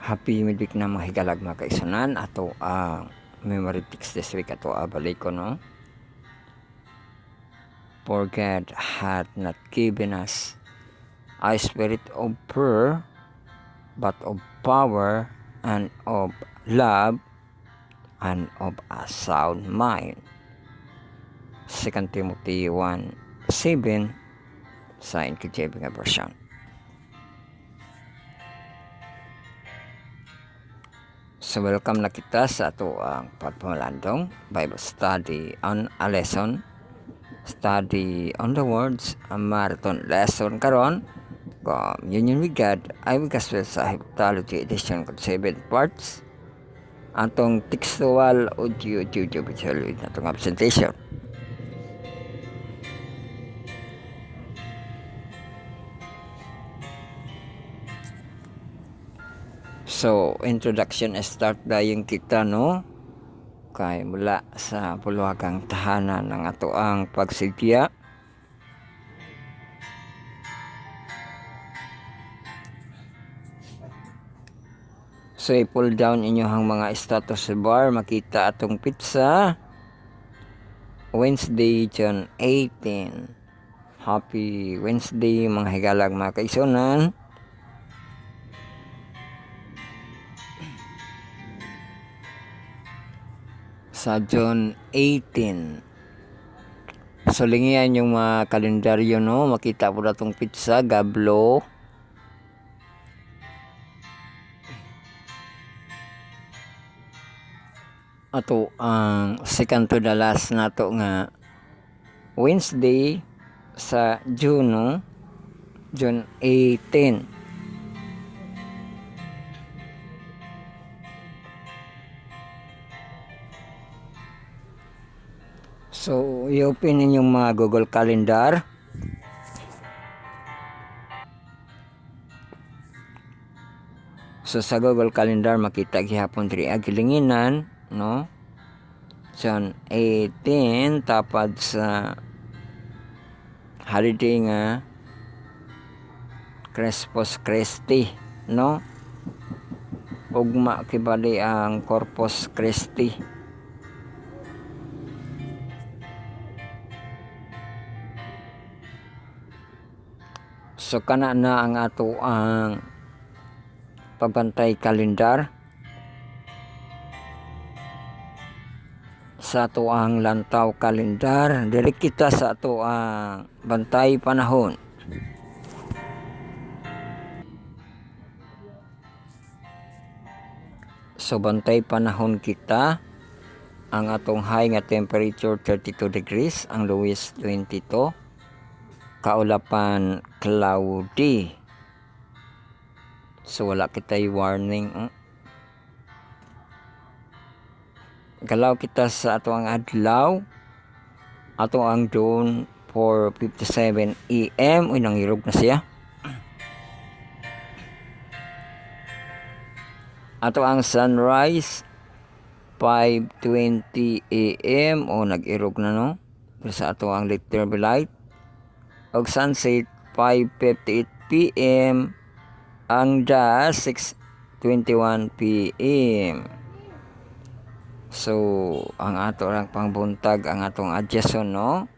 Happy midweek na mga higalag mga kaisunan ato ang memory text this week ato balik ko no. For God hath not given us a spirit of fear, but of power and of love and of a sound mind. 2 Timothy 1:7 sa NKJV nga version. So welcome na kita sa ato ang pagpamalandong Bible study on a lesson, study on the words, a marathon lesson karon Union with God ay Gospel Sahib Theology Edition 7 parts atong textual audio visual with atong presentation. So, introduction start dayon kita no kay mula sa puluhagang tahanan ng ato ang pagsidya. So, i-pull down inyong mga status bar, makita atong pizza Wednesday, June 18. Happy Wednesday mga higalag mga kaisunan. Sa June 18. So lingian yung mga kalendaryo no, makita po na itong pizza, gablo. Ato ang second to the last na to nga Wednesday sa June no, June 18. So, i-open ninyong mga Google Calendar. So, sa Google Calendar, makita gihapon diri agilinginan, no? June 18, tapad sa holiday nga Corpus Christi, no? Ugma kibali ang Corpus Christi. So kana na ang ato ang pagbantay kalendar sa ato ang lantaw kalendar. Diri kita sa ato ang bantay panahon. So bantay panahon kita, ang atong high nga temperature 32 degrees, ang lowest 22. Kaulapan cloudy. So wala kitay warning. Galaw kita sa ato ang adlaw. Ato ang dawn 4:57 AM. Uy, nangirog na siya. Ato ang sunrise 5:20 AM. O nag-irog na no. Sa ato ang little light. Og sunset 5:58 PM. Ang dusk 6:21 PM. So ang ato lang pangbuntag ang atong adjustment no.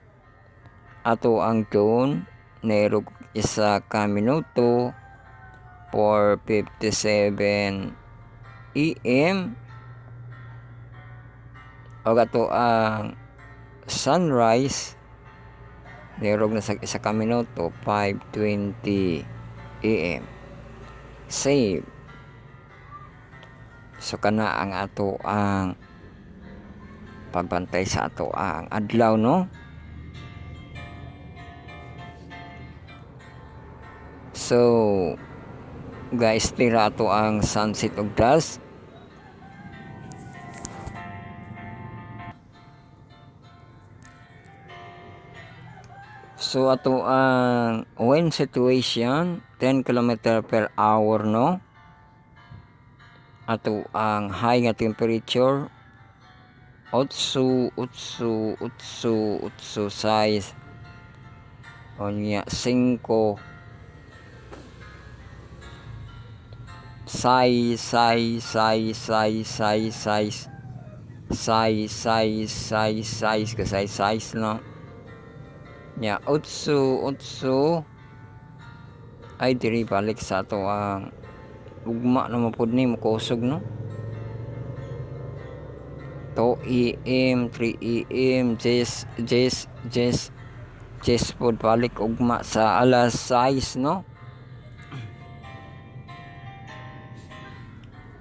Ato ang dawn nairog isa ka minuto 4:57 AM. Og ato ang sunrise nairog na sa isa ka minuto 5:20 AM. Save. So kana ang ato ang pagbantay sa ato ang adlaw no. So guys, tira ato ang sunset og dusk. So ato ang wind situation 10 km per hour no. Ato ang high nga temperature 8 size o niya 5 size no. Ya, utso ay diri balik sa ato ang ugma na mapud ni mukusog no. 2 AM, 3 AM, Jess pod balik ugma sa alas 6 no.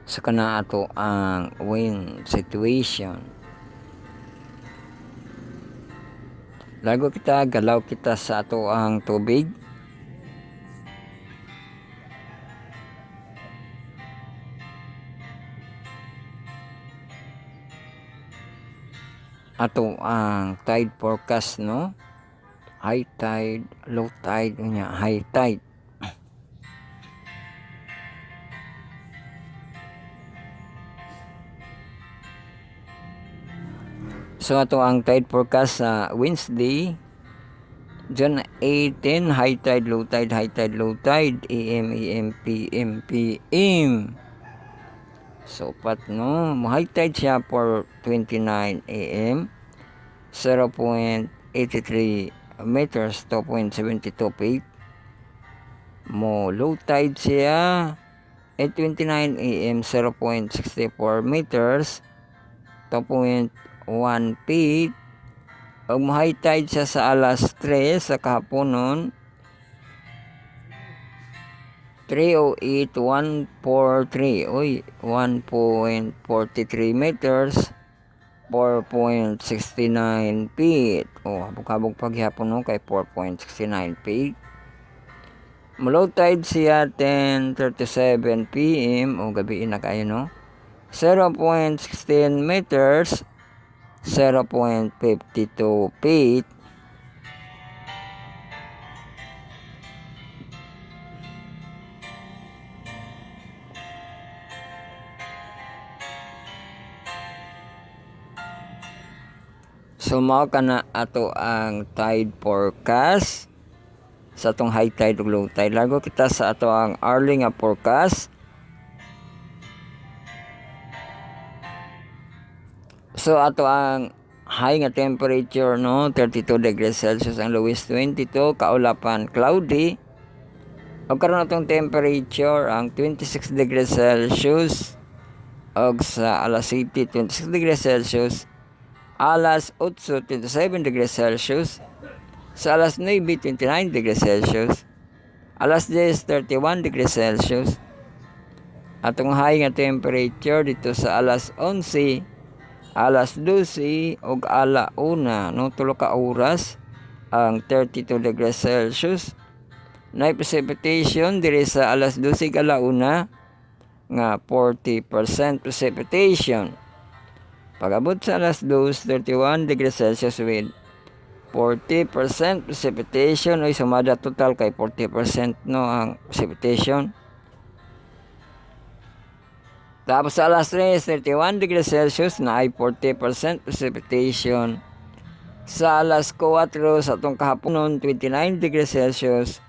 So kana ato ang wind situation. Lago kita, galaw kita sa ato ang tubig. Ato ang tide forecast no. High tide, low tide nya, high tide. So ato ang tide forecast sa Wednesday, June 18, high tide, low tide, high tide, low tide, AM, PM. So pat no, high tide siya for 29 AM, 0.83 meters, 2.72 feet. Mo low tide siya 8:29 AM, 0.64 meters, 2.1 feet. Ang high tide siya sa alas 3 sa kahaponon, 3:08, 143, 1.43 meters, 4.69 feet. Habog-habog paghapon no kay 4.69 feet. Low tide siya 10:37 PM gabi na kayo no. 0.16 meters, 0.52 feet. So mao kana ato ang tide forecast sa atong high tide ug low tide. Lago kita sa ato ang hourly nga forecast. So ato ang high nga temperature no, 32 degrees Celsius, ang lowest 22, kaulapan cloudy. Og karon atong temperature ang 26 degrees Celsius, og sa alas 7 26 degrees Celsius, alas 8 27 degrees Celsius, sa alas 9 29 degrees Celsius, alas 10 31 degrees Celsius. Atong high nga temperature dito sa alas 11, alas 12 ug ala 1 no, tulo ka oras ang 32 degrees Celsius. Nay precipitation diri sa alas 12 ala 1 nga 40% precipitation. Pag-abot sa alas 2 31 degrees Celsius with 40% precipitation, o sumada total kay 40% no ang precipitation. Tapos sa alas 3 31 degrees Celsius na ay 40% precipitation. Sa alas 4 sa atong kahaponon 29 degrees Celsius,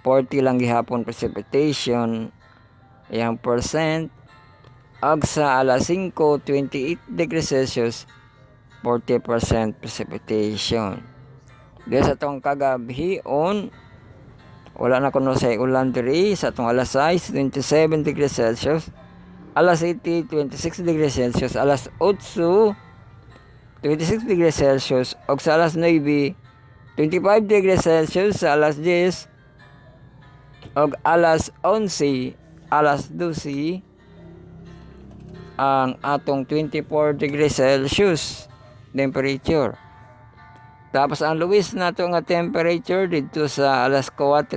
40 lang gihapon precipitation yang percent. Ag sa alas 5 28 degrees Celsius, 40% precipitation. Dahil sa itong kagabion, wala na kuno sa ulan diri. Sa itong alas 6 27 degrees Celsius, alas 7 26 degrees Celsius, alas 8 26 degrees Celsius, og sa alas 9 25 degrees Celsius, sa alas 10 og alas 11 alas 12 ang atong 24 degrees Celsius temperature. Tapos ang lowest nato nga temperature dito sa alas 4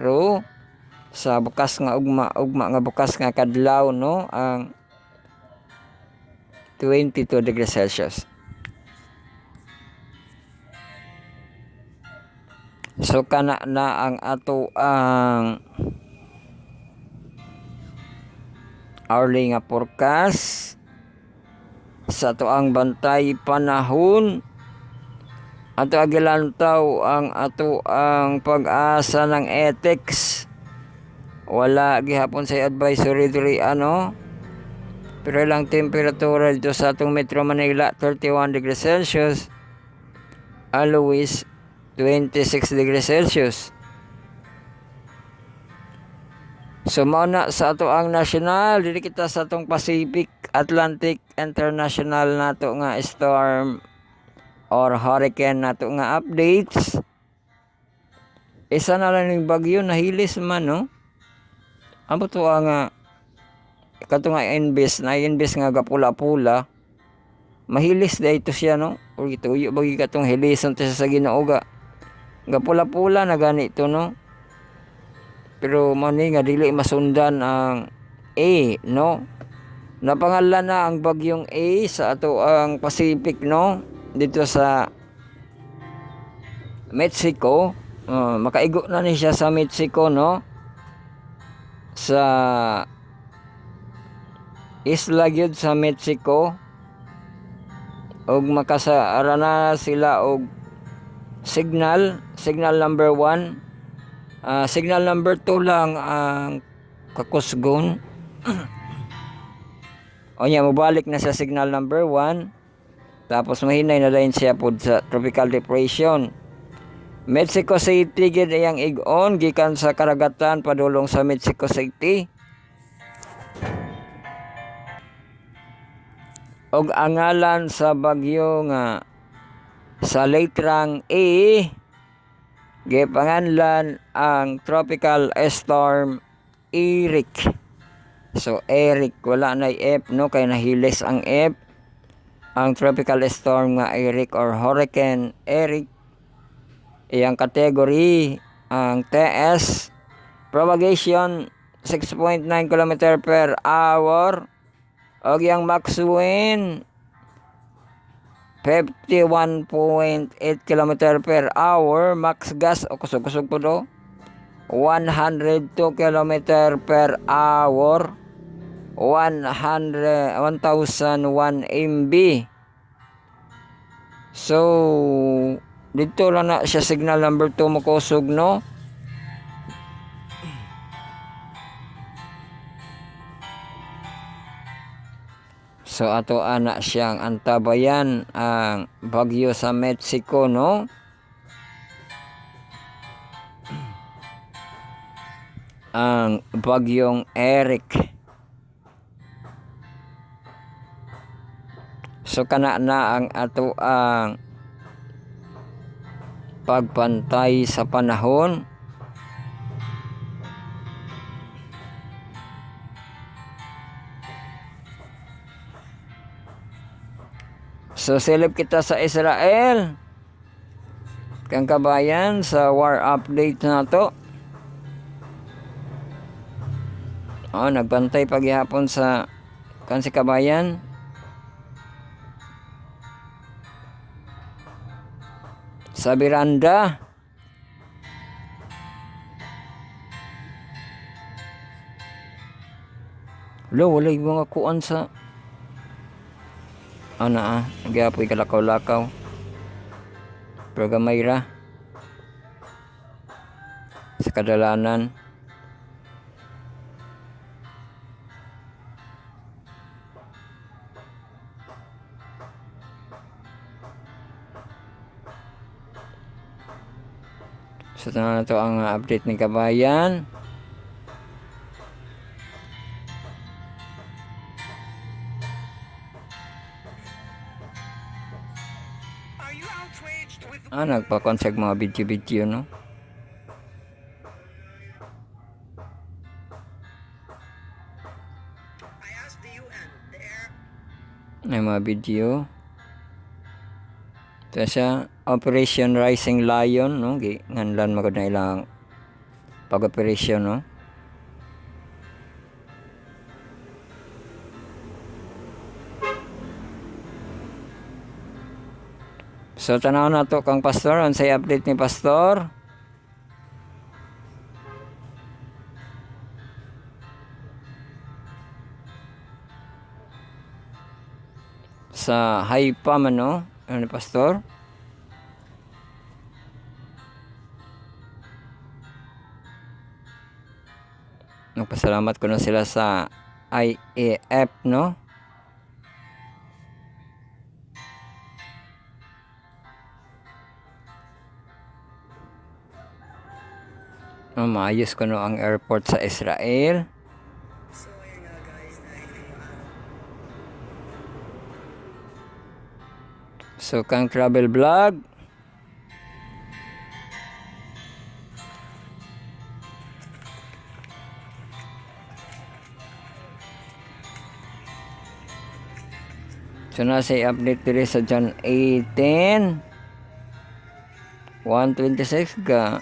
sa bukas nga ugma nga bukas nga kadlaw no, ang 22 degrees Celsius. So kana na ang ato ang hourly nga forecast sa ato ang bantay panahon. Ato agilantaw ang ato ang pag-asa ng ethics wala gihapon sa advisory diri ano. Pero lang temperatura dito sa atong Metro Manila 31 degrees Celsius. Always 26 degrees Celsius. So mao na sa ato ang national, dili kita sa atong Pacific Atlantic International nato nga storm or hurricane nato nga updates. Isa na lang yung bagyo nahilis man no. Amo to nga kato nga invest nga gapula-pula. Mahilis dayto siya no. Or gituyo bagi katong hilison ta sa Ginoo ga. Gapula-pula na gani to no. Pero mani nga dili masundan ang A no. Napangalan na ang bagyong A sa ato ang Pacific no dito sa Mexico. Makaigo na ni siya sa Mexico no. Sa isla gyud sa Mexico. Og makasaara na sila og signal number 1. Signal number 2 lang ang kakusgon. O niya, mabalik na sa signal number 1. Tapos mahinay na rin siya po sa tropical depression. Mexico City gid iyang ig-on gikan sa karagatan padulong sa Mexico City. Og angalan sa bagyo nga sa letrang A gipanganlan ang tropical storm Eric. So Eric wala na F no kay nahilis ang F. Ang tropical storm nga Eric or hurricane Eric iyang category ang TS propagation 6.9 km per hour og yang max wind 51.8 km per hour, max gas o kusog-kusog po do 102 km per hour, 1001 MB. So dito lang na siya signal number 2 makusog no. So ato ana siyang antabayan ang bagyo sa Mexico no. Ang bagyong Eric. So kana na ang ato ang pagpantay sa panahon. So silip kita sa Israel. Kang kabayan sa war update na to. Nagbantay paghihapon sa kan si kabayan. Sa beranda. Wala yung mga kuan sa nagapoy kalakaw-lakaw. Pero gamay ra. Sa kadalanan. So na ito ang update ng kabayan. Nagpa-conseg mga video-video no. May mga video. Ito siya, Operation Rising Lion no. Nganlan magod na ilang pag-operation no. So tanaw na to kang pastor, unsay update ni pastor? Sa Haifa man no, ni pastor? Pasalamat ko na sila sa IAF, no? Maayos ko no ang airport sa Israel. So, kang travel vlog. So, nasa update diri sa John 18. 126 ga.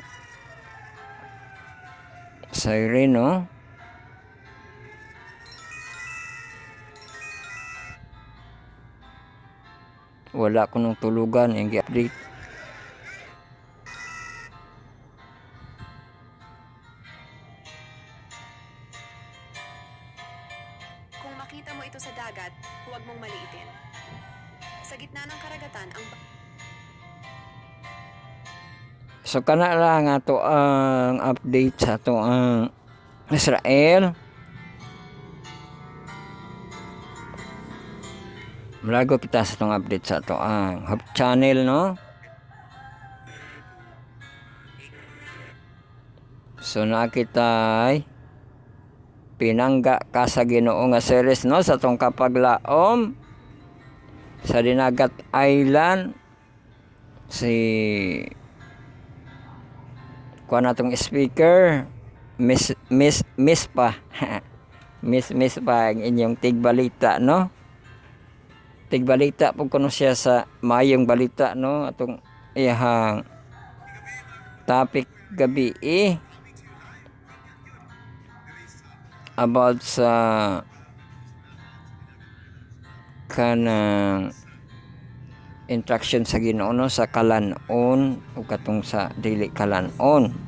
Siren, no? Wala ko nung tulugan yung i-update. Kung makita mo ito sa dagat, huwag mong maliitin. Sa gitna ng karagatan, ang So, kana lang ato ang update sa ato ang Israel. Malago kita sa itong update sa ito ang Hub Channel, no? So nakita pinangga ka sa Ginoo nga series, no? Sa itong kapaglaom sa Dinagat Island si kuha na itong speaker miss pa miss pa ang inyong tigbalita, no? Tigbalita po kuno siya sa mayong balita, no? Atong iyahang topic gabi about sa kanang instruction sa Ginoo, no? Sa kalanon o katong sa dili kalanon.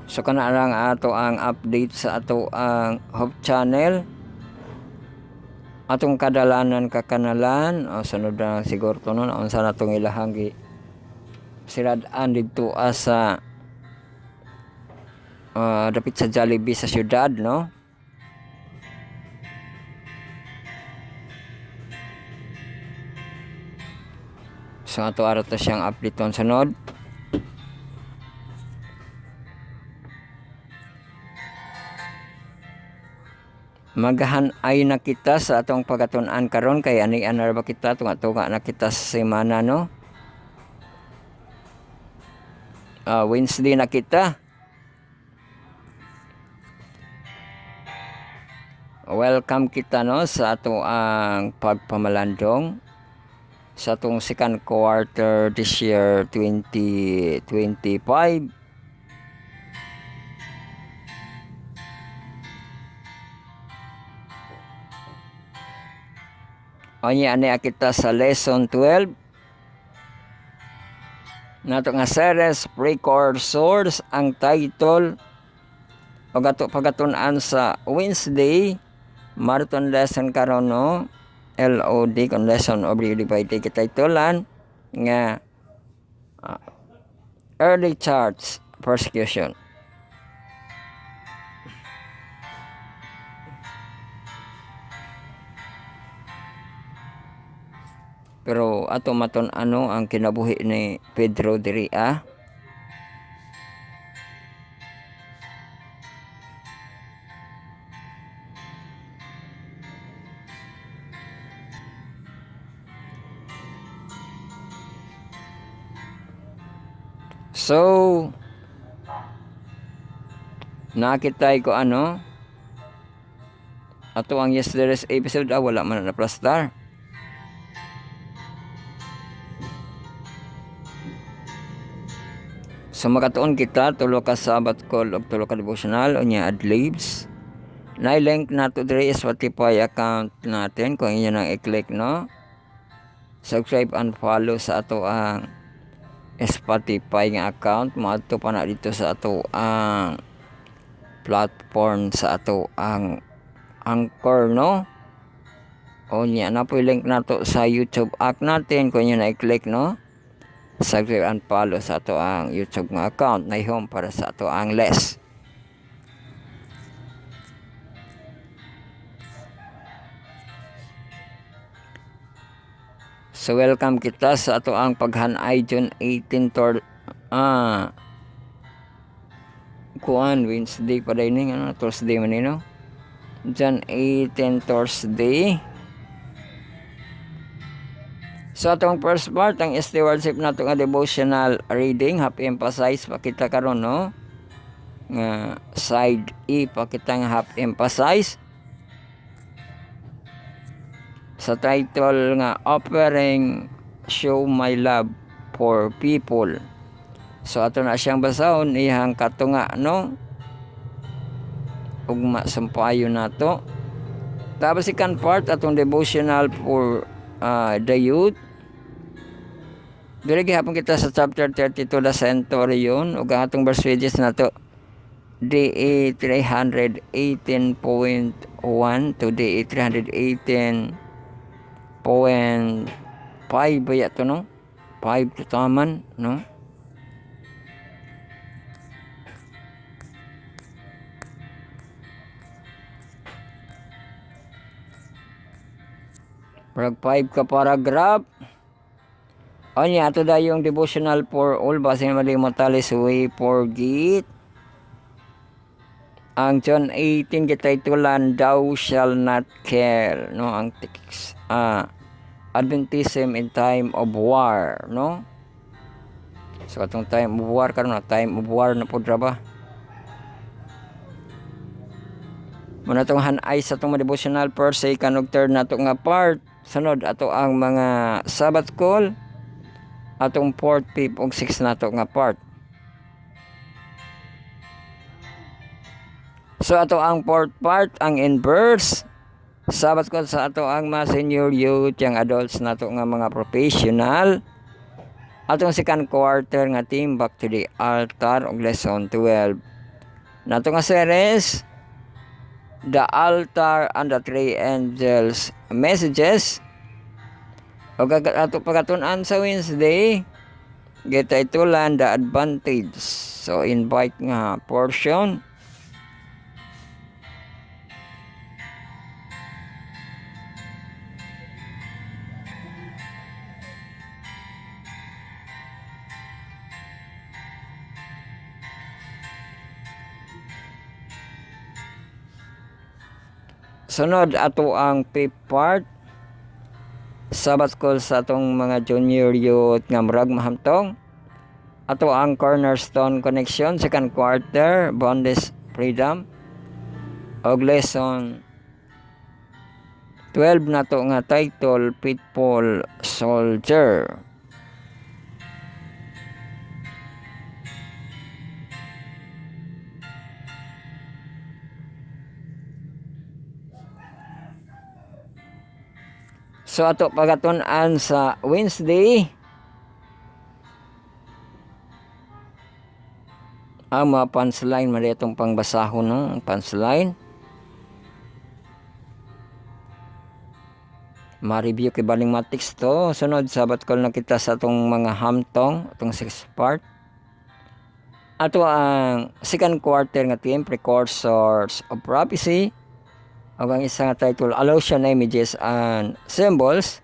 So kana lang ato ang update sa ato ang Hope Channel. Atong kadalanan kakanalan o sunod na siguro to no unsa na tong ilahang gi sirad-an didto sa dapit sa Jollibee sa syudad, no? So ato ara to siyang update on sunod. Maghanay na kita sa atong pagatun-an karon kay ani anar ba kita tunga-tunga na kita sa semana, no? Wednesday na kita. Welcome kita, no, sa ato ang pagpamalandong sa atong second quarter this year 2025. Onya ani kita sa lesson 12 nato nga series precursors ang title og ato pagatun-an sa Wednesday marathon lesson karon, no? LOD kon lesson of the divided titulan nga early church persecution. Pero ato maton ano ang kinabuhi ni Pedro diri So nakitay ko ano ato ang yesterday's episode wala man na plastar. So makatuon kita tulo ka Sabbath call og tulo ka devotional unya adlibs. Na-link nato diri Spotify account natin kung inyo nang i-click, no? Subscribe and follow sa ato ang Spotify nga account. Maadto pa na dito sa ato ang platform sa ato ang Anchor, no? O niya na po yung link nato sa YouTube app natin kung yun na-click no. Subscribe and follow sa ato ang YouTube nga account na home para sa ato ang less. So welcome kita sa ato ang paghanay June 18 kuan Wednesday pa din ano Thursday man no. June 18 Thursday. So atong first part ang stewardship nato nga devotional reading half emphasize pakita karon no. Nga side E pakita nga half emphasize. Sa title nga offering show my love for people. So ato na siyang basahon ihang katunga no. Ugma sampayo nato. Tapos second part atong devotional for the youth. Dili gihapon kita sa chapter 32 the centurion ug ang atong verse pages nato DA 318.1 to DA 318.5 ba yato no? 5 to taman no? Parag 5 ka paragraph. O niya, ato da yung devotional for all. Base na malimatalis, we forget. Ang John 18, gitaytulan, thou shall not care. No? Ang text. Adventism in time of war. No? So, atong time of war, karon na time of war na po ba? Muna itong hanay sa itong devotional per se, kanog third na ito nga part. Sunod, ato ang mga Sabbath call. Atong 4th, 5th, ug 6th na ito nga part. So, ato ang 4th part, ang in-verse. Sabbath call sa ato ang mga senior youth, yung adults na ito nga mga professional. Atong second quarter nga team, back to the altar, ug lesson 12. Na ito nga series, the altar and the three angels messages. O ato pagatunan sa Wednesday, gitaytulan the advantage. So invite nga portion. Sunod ato ang fifth part, Sabbath call sa atong mga junior youth nga murag mahamtong. Ato ang cornerstone connection, second quarter, bondage freedom. Og lesson 12 na to nga title, Faithful Soldier. So ato pagatunan sa Wednesday, ang mga punchline man itong pangbasahon no, ang punchline. Ma-review kay baling matics to. Sunod Sabbath call na kita sa atong mga hamtong, atong 6th part. Ato ang second quarter nga team, Precursors of Prophecy. O ang isa nga title, Allusion Images and Symbols.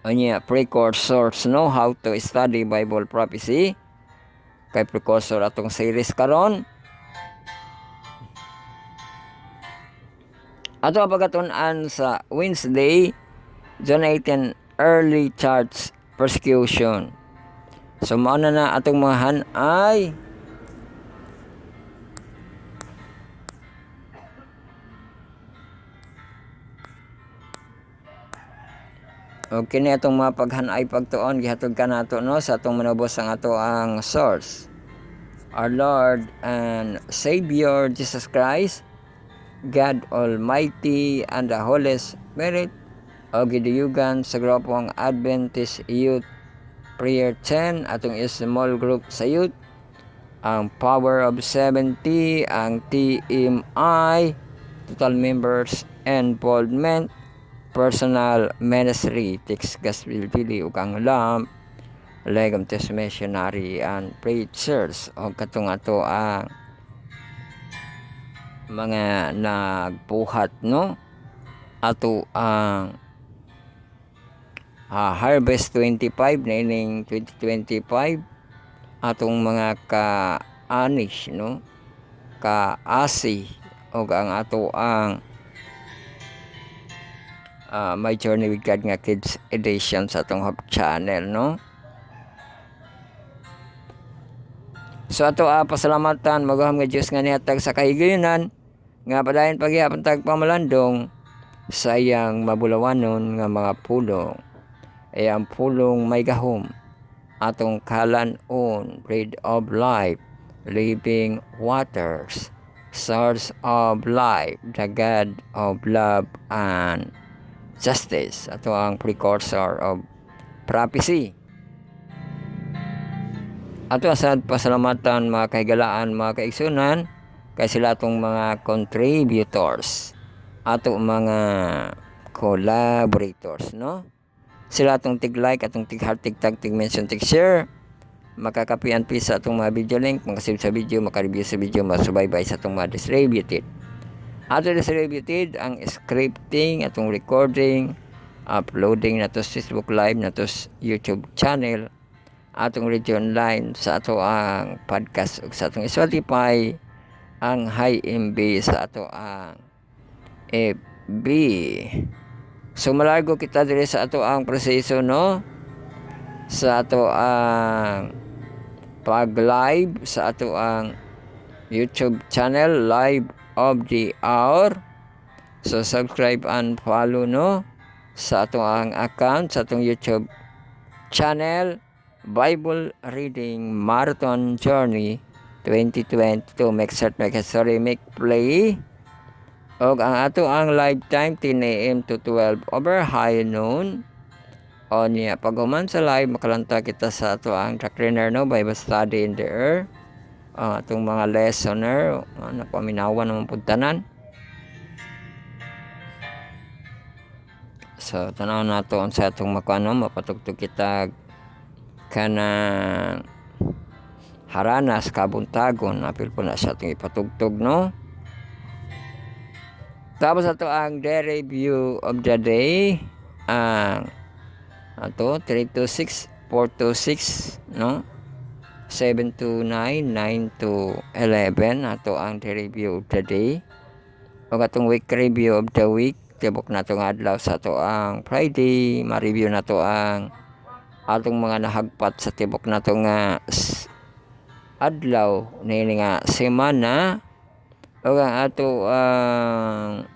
Anya, Precursors know how to study Bible prophecy. Kay Precursor atong series karon. Ato ang pagatunan sa Wednesday, John 18, early church persecution. So mauna na atong mga hanay. Okay na atong mga paghanay pagtuon gihatod ka nato no sa atong manubos ang ato ang source. Our Lord and Savior Jesus Christ, God Almighty and the Holy Spirit, o giduyugan sa grupong Adventist Youth Prayer 10 atong small group sa youth. ang Power of 70, ang TMI, Total Members Involvement, Personal Ministry, Text Gospel Dili, ug ang LAMP, Legum Test Missionary and Preachers, o katong ato ang mga nagbuhat no ato ang Harvest 25 na ining 2025, atong mga ka-anish no ka-asi, o ang ato ang My Journey with God nga Kids Edition sa atong Hub channel no. So ato pasalamatan magaham nga Dios nga nihatag sa kahigayonan nga padayon paghihapon tag pamalandong sa iyang mabulawanon nga mga pulong. Ay ang pulong may gahom, atong kalan-on, bread of life, living waters, source of life, the God of love and justice, ato ang precursor of prophecy. Ato asad pasalamatan mga kahigalaan, mga kaigsunan, kay sila atong mga contributors, ato mga collaborators no. Sila atong tig-like, atong tig-heart, tig-tag, tig-mention, tig-share, makakapian sa atong mga video link, makasave sa video, makareview sa video, masubaybay sa atong mga distributed. Ato distributed ang scripting, atong recording, uploading na to Facebook Live, na to YouTube channel, atong radio online sa ato ang podcast ug sa atong Spotify, ang high MB sa ato ang FB. So malargo kita diri sa ato ang proseso no, sa ato ang pag-live sa ato ang YouTube channel, Live of the Hour. So subscribe and follow no sa ato ang account sa atong YouTube channel, Bible Reading Marathon Journey 2022. Make search, make history, make play. Og ang ato ang live time 10 AM to 12 over high noon. O niya pag human sa live makalanta kita sa ato ang trainer no, Bible study in the air. Atong mga listener napaminawan naman pud tanan. So tanaw nato sa atong makano mapatugtog kita kanang haranas kabuntagon, apil po na sa atong ipatugtog no. Tapos ato ang day review of the day, ang ato 326 426 no, 729 9 to 11, ato ang day review of the day. O atong week review of the week, tibok na itong adlaw sa ato ang Friday, ma-review na to ang atong mga nahagpat sa tibok na to nga adlaw na nga semana. O ang ato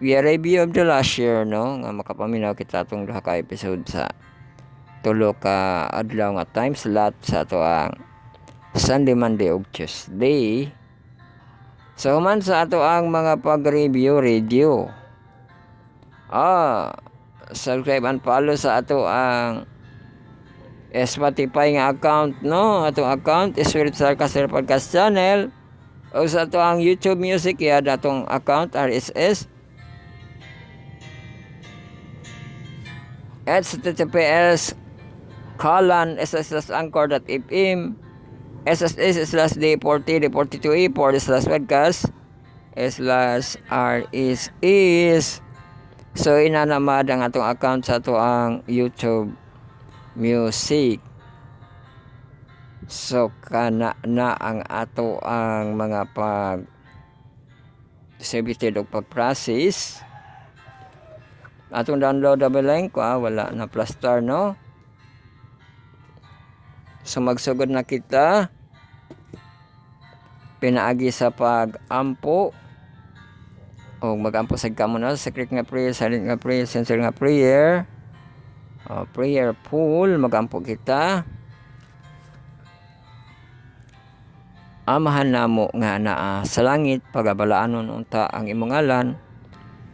year review of the last year no, nga makapaminaw kita atong duha ka episode sa tulo ka adlaw nga time slot sa ato ang Sunday, Monday ug Tuesday. So man sa ato ang mga pag-review radio, subscribe and follow sa ato ang Spotify nga account no, atong account Spiritual Castle Podcast Channel. O sa ato ang YouTube Music ya datong account RSS https://anchor.fm /d40d40.e/podcast/RSS. So inanamad ang atong account sa ato ang YouTube Music. So kana na ang ato ang mga pag distributed o pag-process. Atong downloadable link wala na plaster no. So magsugod na kita pinaagi sa pag-ampo o mag-ampo sa kamo na secret nga prayer, silent nga prayer, sincere nga prayer, prayer pool, mag-ampo kita. Amahan namo nga naa sa langit, pagabalaanon unta ang imong ngalan,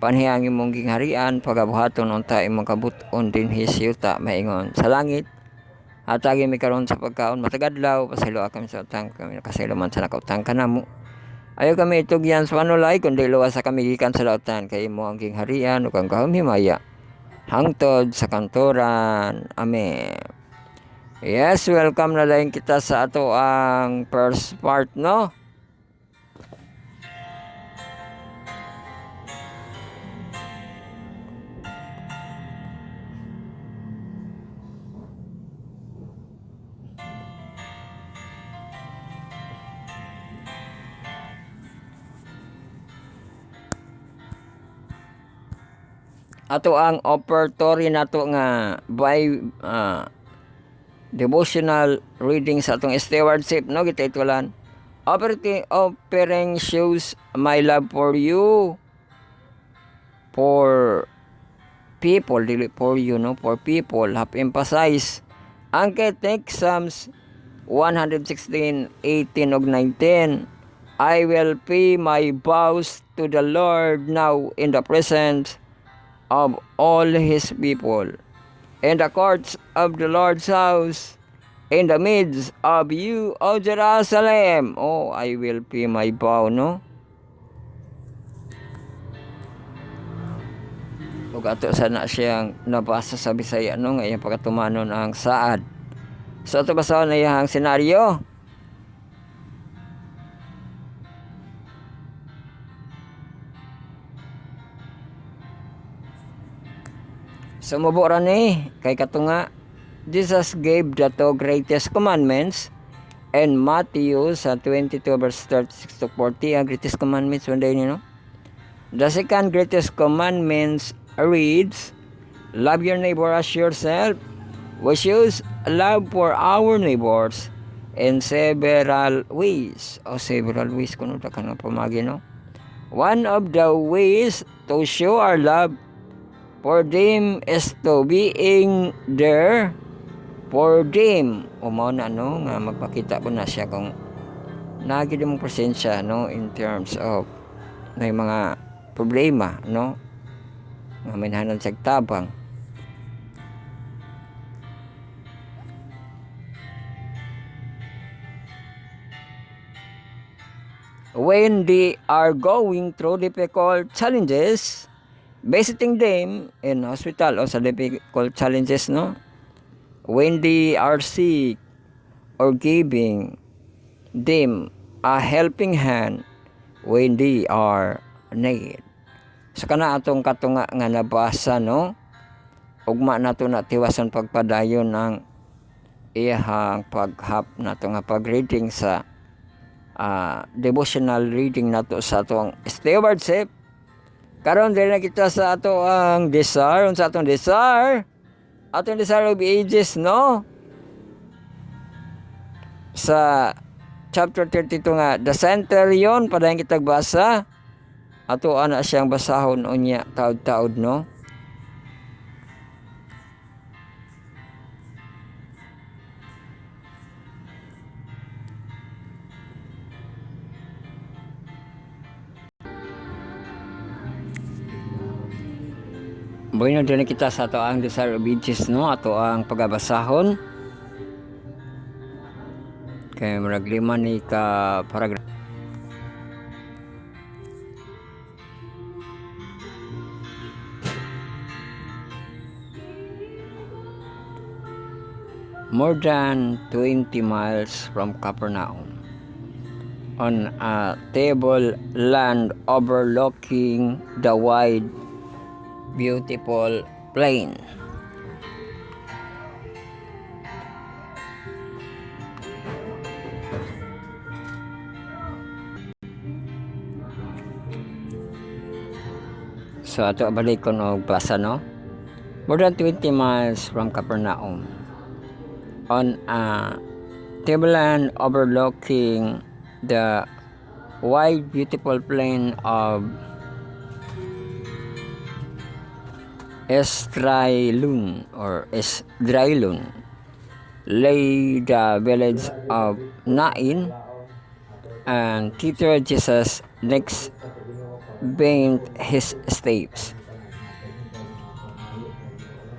panhiyang imong gingharian, pagabuhaton unta imong kabuton dinhi sa yuta maingon sa langit. Hatagi mi karon sa pagkaon matagadlaw pasaylo kami sa utang kami nakasaylo man sa nakautang kanamo. Ayaw kami itugyan sa manulay kundi luwas sa kami gikan sa lautan kay mo ang gingharian ug ang kahimaya hangtod sa kantoran. Amen. Yes, welcome na lang kita sa ato ang first part, no? Ato ang offertory nato nga by devotional reading sa atong stewardship, no? Gititulan offering shows my love for you, for people, dili for you, no? For people, have emphasized ang text Psalms 116:18 ug 19. I will pay my vows to the Lord now in the presence of all his people, in the courts of the Lord's house, in the midst of you, O Jerusalem. Oh, I will pay my vow, no? Ug ato sana siyang nabasa sa Bisaya, no? Ngayon pagkatumanon ang saad. So ito basahon na iyang senaryo. Sumubo ra ni kay katunga Jesus gave the two greatest commandments and Matthew sa 22 verse 36 to 40 ang greatest commandments one day no. The second greatest commandments reads, love your neighbor as yourself. We shows love for our neighbors in several ways. Several ways kuno ta kanang pamagi no. One of the ways to show our love for them is to being there for them. Mao na no nga magpakita po na siya kung nagid mong presensya no in terms of may mga problema no nga minhanan sa tabang. When they are going through difficult challenges, visiting them in hospital o sa difficult challenges no, when they are sick or giving them a helping hand when they are need. So kana atong katunga nga nabasa no, ugma nato na tiwason pagpadayon ang iyang paghap nato nga pag-reading sa devotional reading nato sa atong stewardship. Karon dili na kita sa ato ang desire, unsa atong desire? Atong desire of ages no. Sa chapter 32 nga, the centurion padayon kitag basa. Ato ana siyang basahon unya taud-taud no. Bueno, din kita sa ato ang desire of ages no, ato ang pagabasahon. Kay murag lima ni ka paragraph. More than 20 miles from Capernaum, on a table land overlooking the wide, beautiful plain. So ato balik ko og basa no. More than 20 miles from Capernaum, on a tableland overlooking the wide beautiful plain of Esdraelon or Esdraelon lay the village of Nain, and Peter Jesus next bent his steps.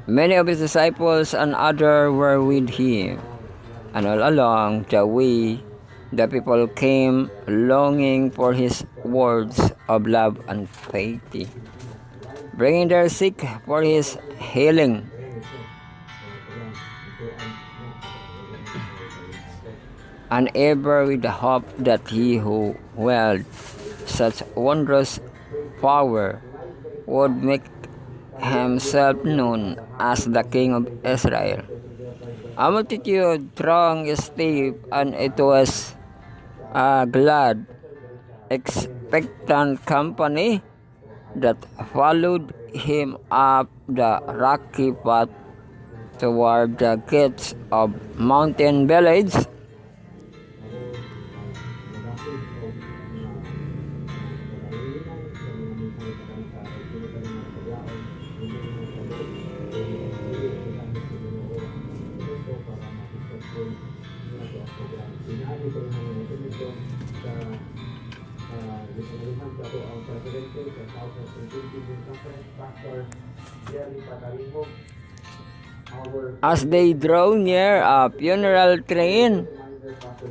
Many of his disciples and others were with him, and all along the way the people came longing for his words of love and piety, bringing their sick for his healing. And ever with the hope that he who wield such wondrous power would make himself known as the King of Israel. A multitude thronged Steve, and it was a glad, expectant company that followed him up the rocky path toward the gates of mountain village. As they draw near, a funeral train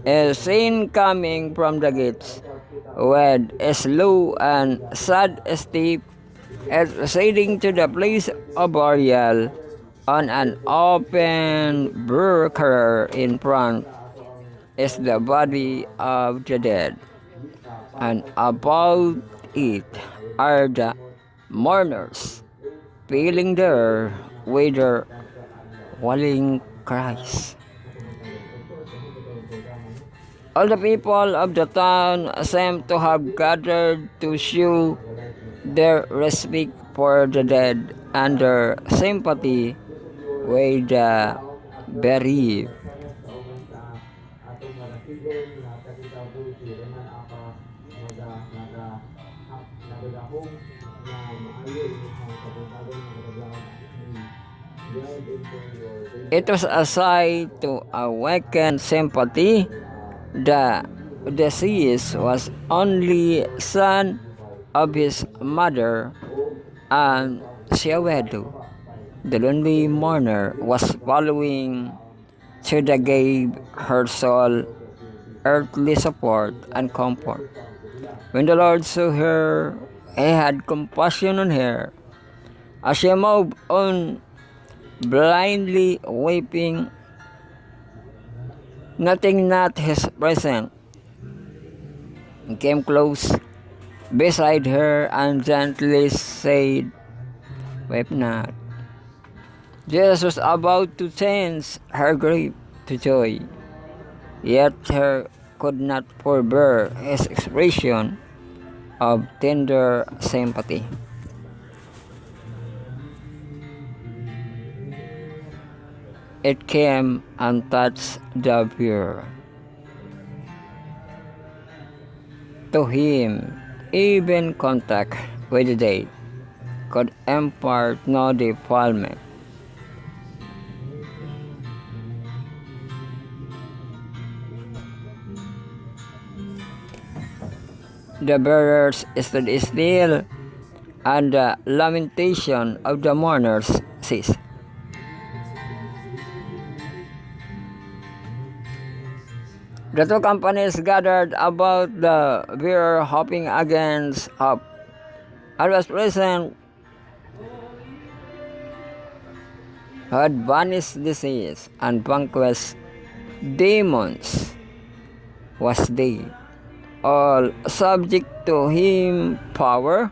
is seen coming from the gates, with a slow and sad step, as proceeding to the place of burial. On an open breaker in front is the body of the dead, and about it are the mourners, filling there with their wailing cries. All the people of the town seem to have gathered to show their respect for the dead and their sympathy with the bereaved. It was a sight to awaken sympathy. The deceased was only son of his mother, and she a widow. The lonely mourner was following to the gave her soul earthly support and comfort. When the Lord saw her, he had compassion on her. As she moved on, blindly weeping, noting not his presence, he came close beside her and gently said, "Weep not." Jesus was about to change her grief to joy, yet her could not forbear his expression of tender sympathy. It came and touched the bier. To him, even contact with the dead could impart no defilement. The bearers stood still, and the lamentation of the mourners ceased. The two companies gathered about the bier, hoping against hope, and was present had banished disease and vanquished demons was they, all subject to him power.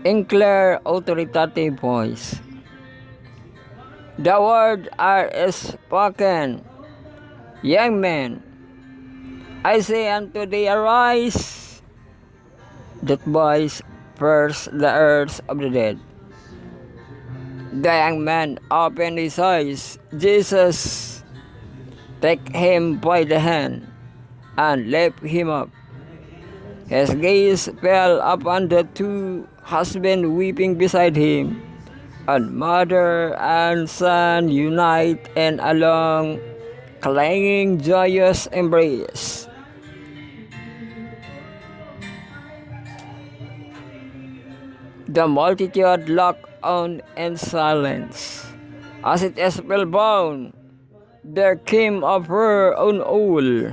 In clear authoritative voice, the words are spoken, "Young men, I say unto thee, arise." That voice first the ears of the dead. The young man opened his eyes. Jesus took him by the hand and lifted him up. His gaze fell upon the two husbands weeping beside him, and mother and son unite in a long, clinging, joyous embrace. The multitude looked on in silence. As it spellbound, there came of her on all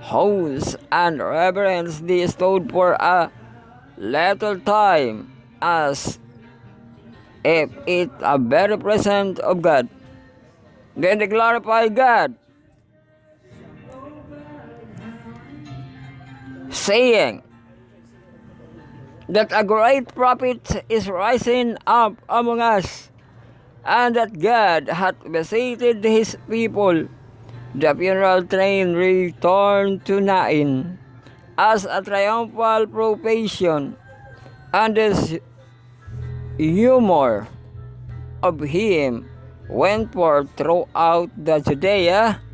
hosts and reverence they stood for a little time as if it a very presence of God. Then they glorify God, saying that a great prophet is rising up among us, and that God hath visited his people. The funeral train returned to Nain as a triumphal procession, and this humor of him went forth throughout the Judea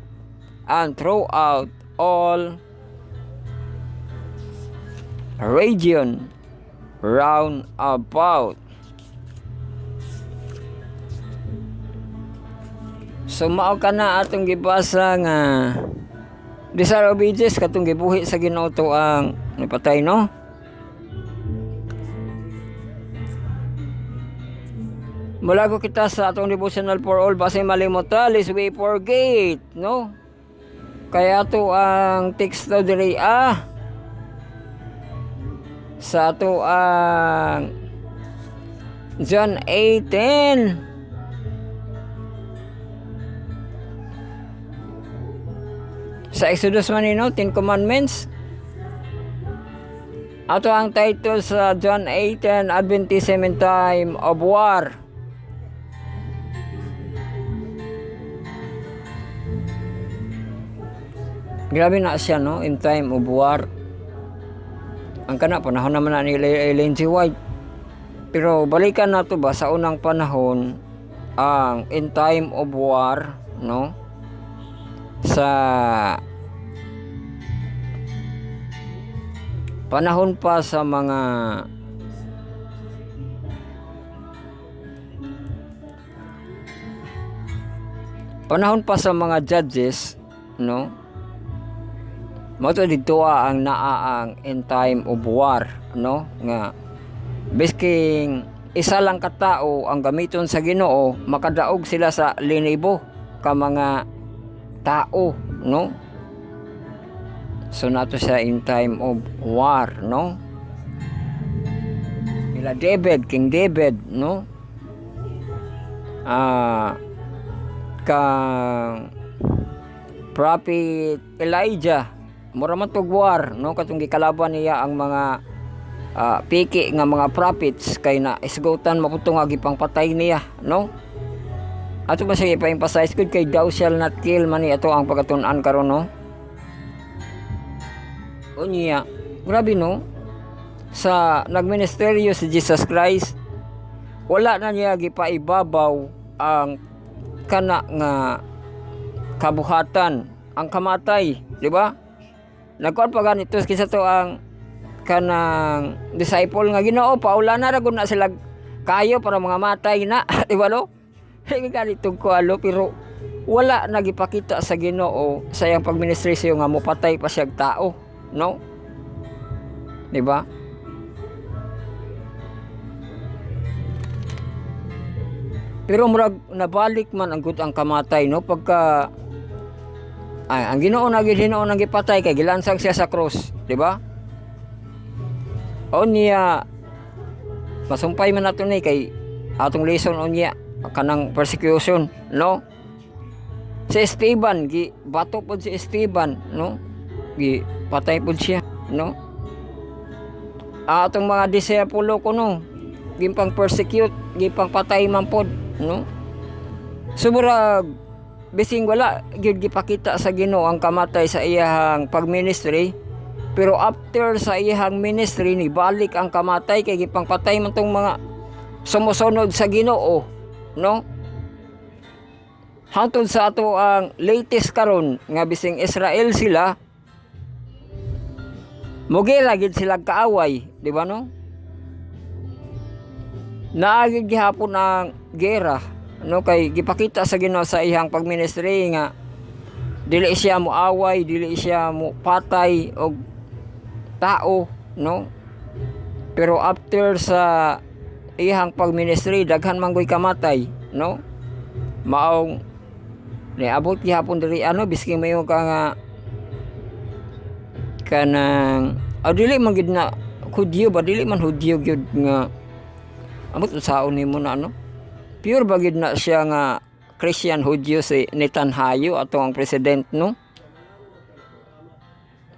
and throughout all region round about. So mao kana atong gibasa nga disobedience katong gibuhi sa Ginoo to ang nipatay, no? Mula ko kita sa atong devotional for all base malimot lest we forget, no? Kaya to ang text to diri sa ato ang John 18 sa Exodus man no, 10 Commandments. Ato ang title sa John 18, Adventism in Time of War. Grabe na siya, no? In time of war. Ang kana, panahon naman na ni Ellen G. White. Pero balikan na to ba sa unang panahon, ang in time of war, no? Sa panahon pa sa mga judges, no? Mato dito ang naaang in time of war, no? Nga bisking isa lang katao ang gamiton sa Ginoo, makadaog sila sa linibo ka mga tao, no? So nato siya in time of war, no? Nila David, King David, no? Kang Prophet Elijah, mura man tog war, no? Katong gikalaban niya ang mga piki nga mga prophets kay na isgutan maputong nga gipang patay niya, no? Ato ba siya ipa-emphasize good kay thou shall not kill man ato ang pagkatun-an karon, no? Unya, grabe, no? Sa nagministeryo si Jesus Christ, wala na niya gipaibabaw ang kana nga kabuhatan, ang kamatay, di ba? Nagkuan pa ganito kisa to ang kanang disciple nga Ginoo, paula na ra gud na sila kayo para mga matay na, di ba, no? Ganito ko pero wala nagipakita sa Ginoo sa iyang pagministrasyon nga mopatay pa siya tao, no? Di ba? Pero murag nabalik man ang ang kamatay, no? Pagka ang Ginoo nagipatay kay gilansag siya sa cross, di ba? O niya masumpay man nato ni kay atong lesson o niya kanang persecution, no? Si Esteban gi bato pod si Esteban, no? Gi patay pod siya, no? Atong mga disipulo ko, no, gimpang persecute, gimpang patay man pod, no? Subura bising wala gyud gipakita sa Ginoo ang kamatay sa iyang pagministry, pero after sa iyang ministry ni balik ang kamatay kay gipang patay man tong mga sumusunod sa Ginoo, no? Hangtod sa ato ang latest karon nga bising Israel sila mugira gid sila kaaway, di ba, no? Naagid gihapon ang gera, no, kay gipakita sa Ginoo sa iyang pagministry nga dili siya mo away, dili siya mo patay og tao, no? Pero after sa ihang pagministry daghan manggoy kamatay, no? Maong niabot gihapon diri ano biski mayo ka nga kanang dili man gid na Hudyo ba dili man Hudyo gyud nga amot usaon nimo na ano pure ba gid na siya nga Christian Hudyo si Netanyahu ato ang president, no?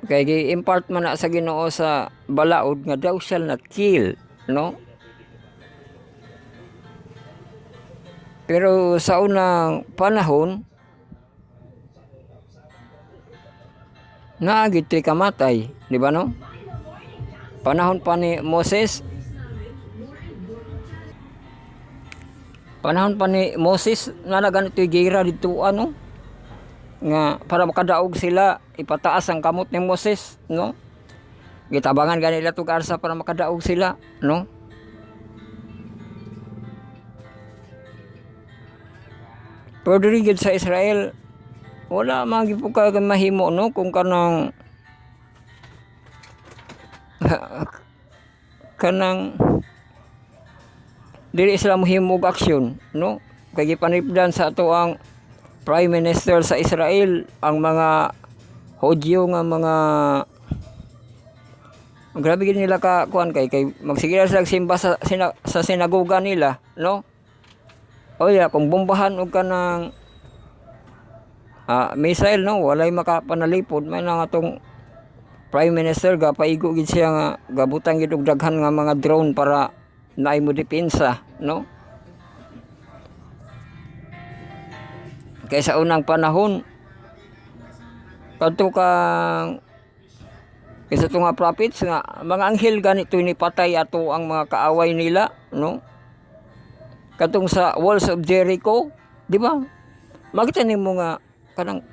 Kay gi-impart man na sa Ginoo sa balaod nga thou shall not kill, no? Pero sa unang panahon naagid ti kamatay, di ba, no? Panahon pa ni Moses na ganito'y gira dito ano nga para makadaog sila ipataas ang kamot ni Moses, no? Gitabangan ganila tug arsa para makadaog sila, no? Pero diri gid sa Israel wala man gyud ka mahimo, no, kung kanang dili sila mohimog aksyon, no? Kay gipanipdan sa ato ang Prime Minister sa Israel ang mga Hudyo nga mga grabe gid nila ka kuan kay magsige sila simba sa sinagoga nila, no? O ya kung bombahan og kanang missile, no, walay makapanalipod man ang atong Prime Minister gapaigo gid siya nga gabutang gid og daghan nga mga drone para naay mo depensa, no? Kay sa unang panahon kadto kang kaysa to nga prophets nga mga anghel ganito ni patay ato ang mga kaaway nila, no? Kadtong sa walls of Jericho, di ba? Makita nimo nga kanang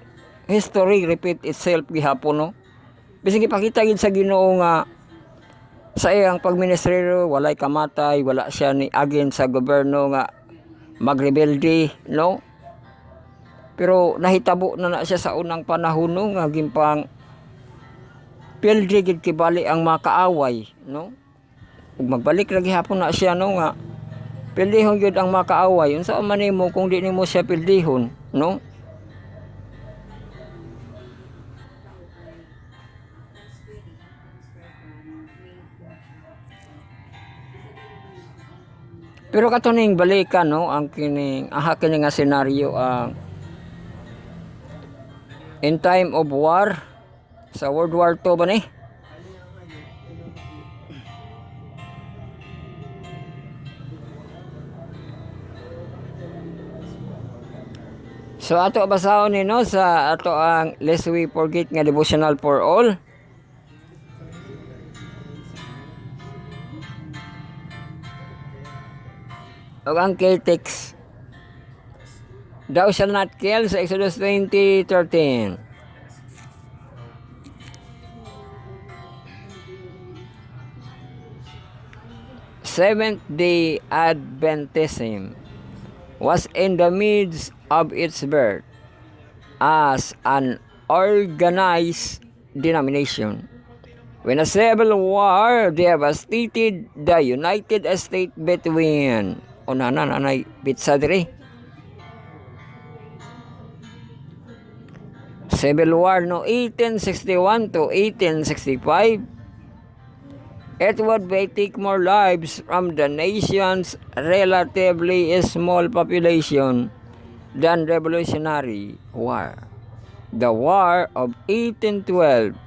history repeat itself gihapon, no? Bisig ipakita gid sa Ginoo nga sa iyang pagministrero walay kamatay, wala siya ni agin sa gobyerno nga magrebelde, no? Pero nahitabo na siya sa unang panahon, no, nga gimpang pildi gid kibali ang mga kaaway, no? Ug magbalik ra gihapon na siya, no, nga pildihon gyud ang mga kaaway. Unsa man nimo kung di nimo siya pildihon, no? Pero katuning balikan, no, ang kining kini nga senaryo ang in time of war sa World War II ba ni? So ato basahon ni, no, sa ato ang Lest We Forget nga devotional for all. O ang kay-text, thou shall not kill sa Exodus 20:13. Seventh-day Adventism was in the midst of its birth as an organized denomination. When a civil war devastated the United States between nanay bitsa diri Civil War, no, 1861 to 1865. It would take more lives from the nation's relatively small population than Revolutionary War. The War of 1812,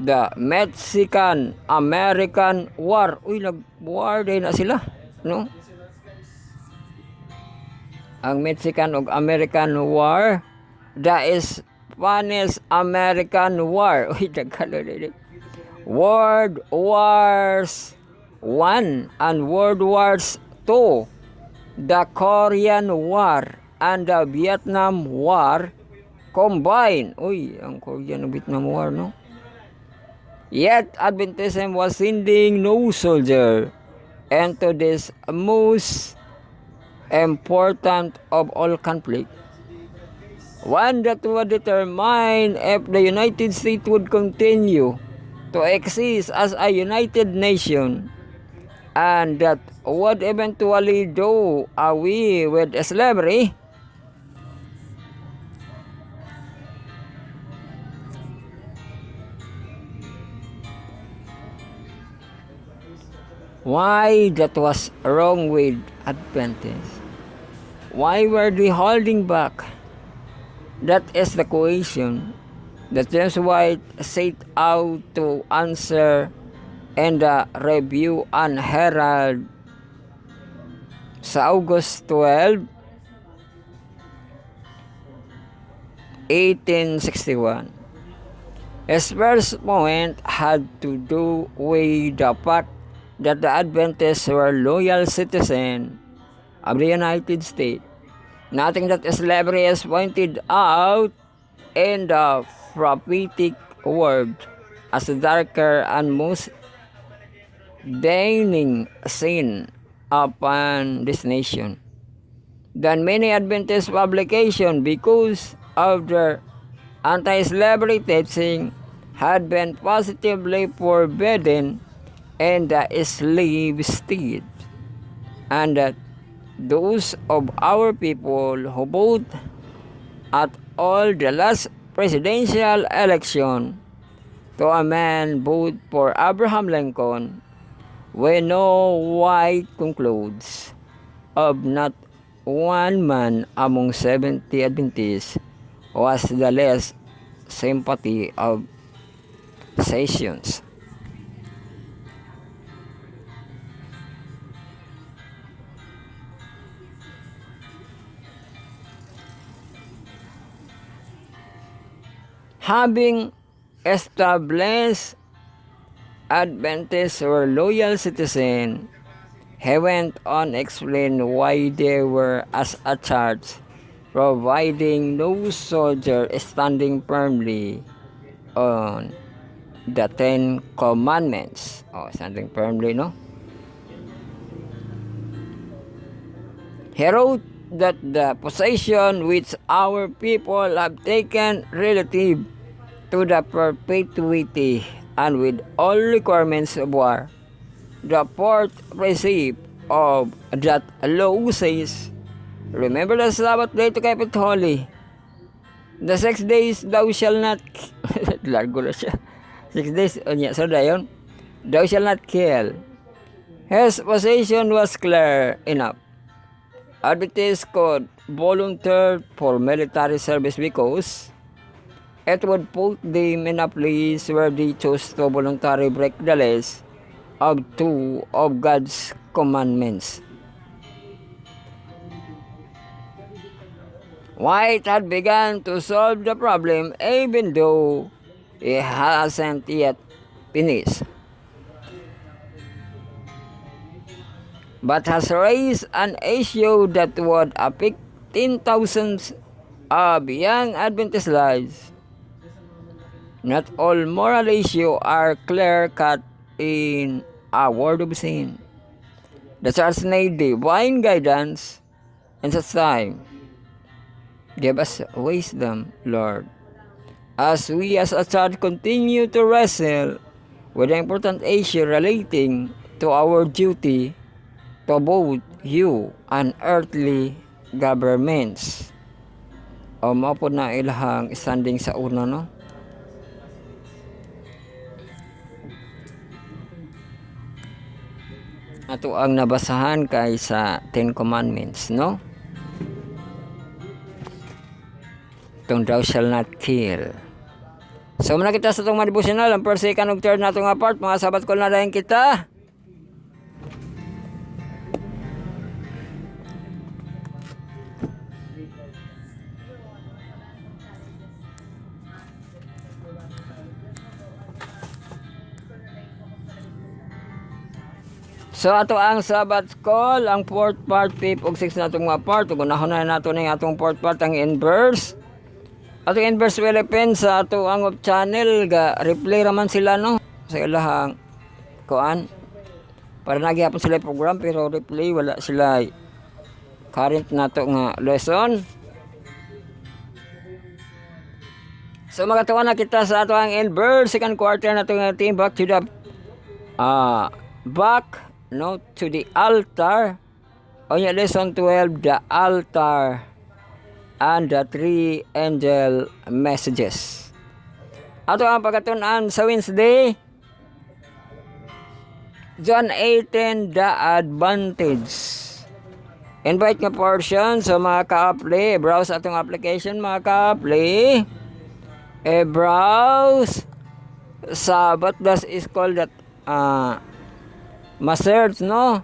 the Mexican-American War. Uy, nag-war din na sila, no? Ang Mexican ug American War, the Spanish-American War. Uy, nagkalo din. World Wars I and World Wars II, the Korean War and the Vietnam War combined. Uy, ang Korean ug Vietnam War, no? Yet Adventism was sending no soldier into this most important of all conflict, one that would determine if the United States would continue to exist as a united nation and that would eventually do away with slavery. Why that was wrong with Adventists? Why were they holding back? That is the question that James White set out to answer in the Review and Herald sa August 12, 1861. His first point had to do with the fact that the Adventists were loyal citizens of the United States. Nothing that slavery is pointed out in the prophetic word as a darker and most deigning sin upon this nation than many Adventist publications, because of their anti-slavery teaching had been positively forbidden in the slave state, and that those of our people who voted at all the last presidential election to a man vote for Abraham Lincoln, we know White concludes of not one man among 70 Adventists was the less sympathy of Sessions. Having established Adventists were loyal citizens, he went on to explain why they were as a church, providing no soldier standing firmly on the Ten Commandments. Standing firmly, no? He wrote that the possession which our people have taken relative to the perpetuity and with all requirements of war, the fourth precept of that law says, remember the Sabbath day to keep it holy. The 6 days thou shalt not largo na siya. 6 days, so dayon, thou shalt not kill. His position was clear enough. Adventists could volunteer for military service because it would put them in a place where they chose to voluntarily break the less of 2 of God's commandments. White had begun to solve the problem even though it hasn't yet finished, but has raised an issue that would affect 10,000s of young Adventist lives. Not all moral issues are clear-cut in a word of sin. The church need divine guidance in such time. Give us wisdom, Lord, as we as a church continue to wrestle with the important issue relating to our duty to both you and earthly governments. Mapo na ilahang standing sa una, no? Ato ang nabasahan kay sa Ten Commandments, no? Itong thou shall not kill. So muna kita sa itong mga devotional, ang first, second, ug third na itong part, mga sabat ko na dahil kita. So ato ang Sabbath call, ang fourth part, fifth, ug sixth na itong mga part. Ug unahon na nato na yung atong fourth part, ang inverse. Atong inverse Philippines sa ato ang channel, ga replay raman sila, no? Sa ilahang kuan. Para nagyapon sila program, pero replay, wala sila current nato nga lesson. So magatuwa na kita sa ato ang inverse, second quarter na itong team back to the back no, to the altar. On your lesson 12, the altar and the three angel messages. Ato ang pagkatunan sa Wednesday, John 18, the advantage. Invite nga portion sa mga ka-apply. Browse atong application mga ka-apply. Browse sa what does is called that ma-search no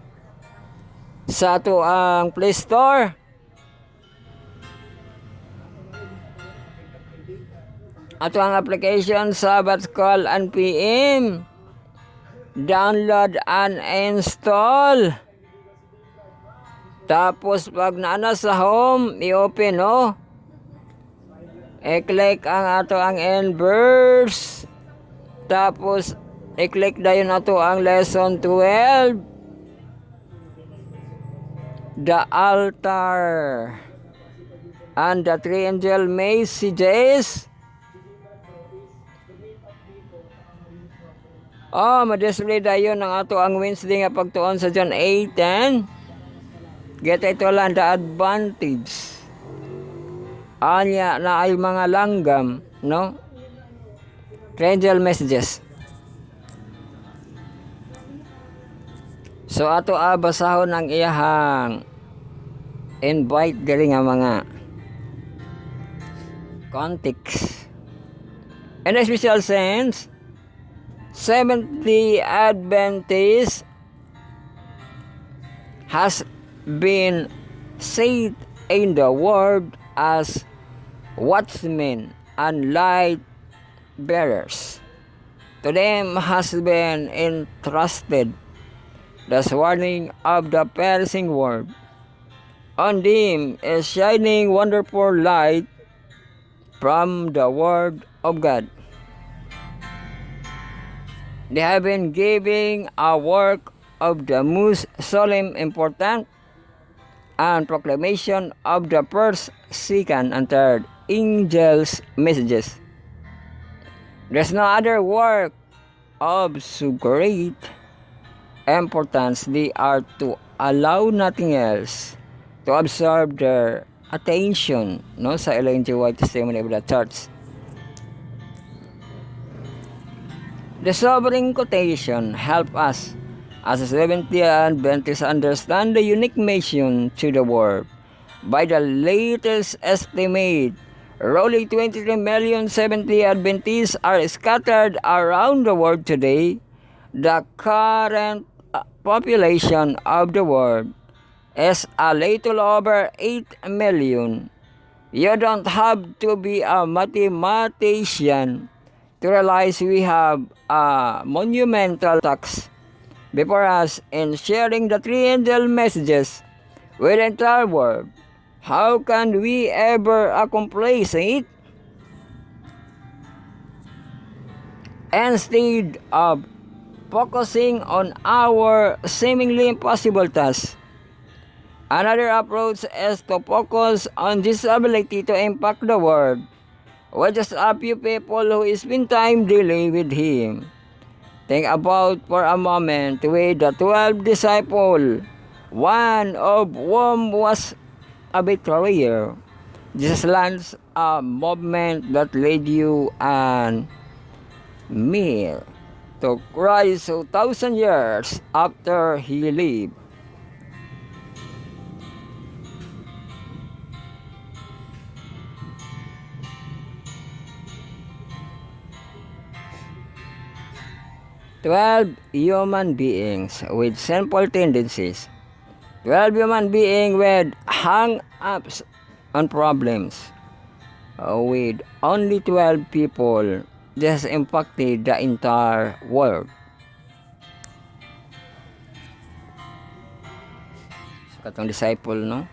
sa ato ang Play Store. Ato ang application sa what's called NPM. Download and install. Tapos pag naana sa home, i-open no. I-click ang ato ang end verse. Tapos i-click dayon ato ang lesson 12. The altar and the three angel messages. Ma-display dayon ang ato ang Wednesday nga pagtuon sa John 8:10. Get ito lang the advantage. Anya na ay mga langgam, no? Angel messages. So ato basahon ang iyahang invite diri nga mga context. In a special sense, Seventh-day Adventist has been said in the world as watchmen and light bearers. To them has been entrusted the warning of the perishing world. On them is shining wonderful light from the word of God. They have been giving a work of the most solemn important and proclamation of the first, second, and third angels' messages. There's no other work of so great importance. They are to allow nothing else to absorb their attention, no, sa Ellen G. White Testimony of the Church. The sobering quotation help us as a Seventh-day Adventist understand the unique mission to the world. By the latest estimate, roughly 23 million Seventh-day Adventists are scattered around the world today. The current population of the world is a little over 8 million. You don't have to be a mathematician to realize we have a monumental task before us in sharing the three angel messages with the entire world. How can we ever accomplish it? Instead of focusing on our seemingly impossible task, another approach is to focus on this ability to impact the world with just a few people who spend time daily with Him. Think about for a moment with the 12 disciples, one of whom was a betrayer. Jesus launched a movement that led you and me to Christ 2,000 years after He lived. Twelve human beings with sinful tendencies. 12 human beings with hang-ups on problems. With only 12 people, this impacted the entire world. So, katong disciple, no?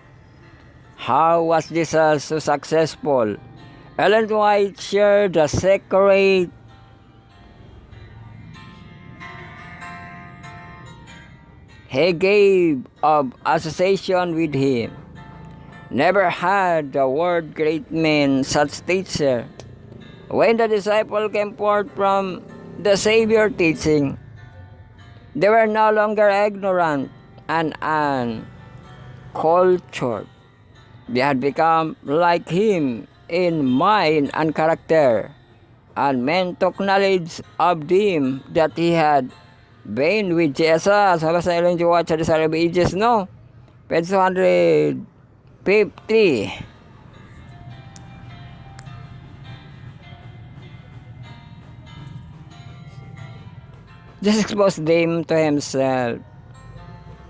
How was Jesus so successful? Ellen White shared the secret He gave of association with Him. Never had the word great men such teacher. When the disciple came forth from the Savior teaching, They were no longer ignorant and uncultured. They had become like him in mind and character, and men took knowledge of him that he had been with Jesus. Sabi sa ilang Jowa sa Desire of Ages, no? Page 250. Jesus exposed them to himself.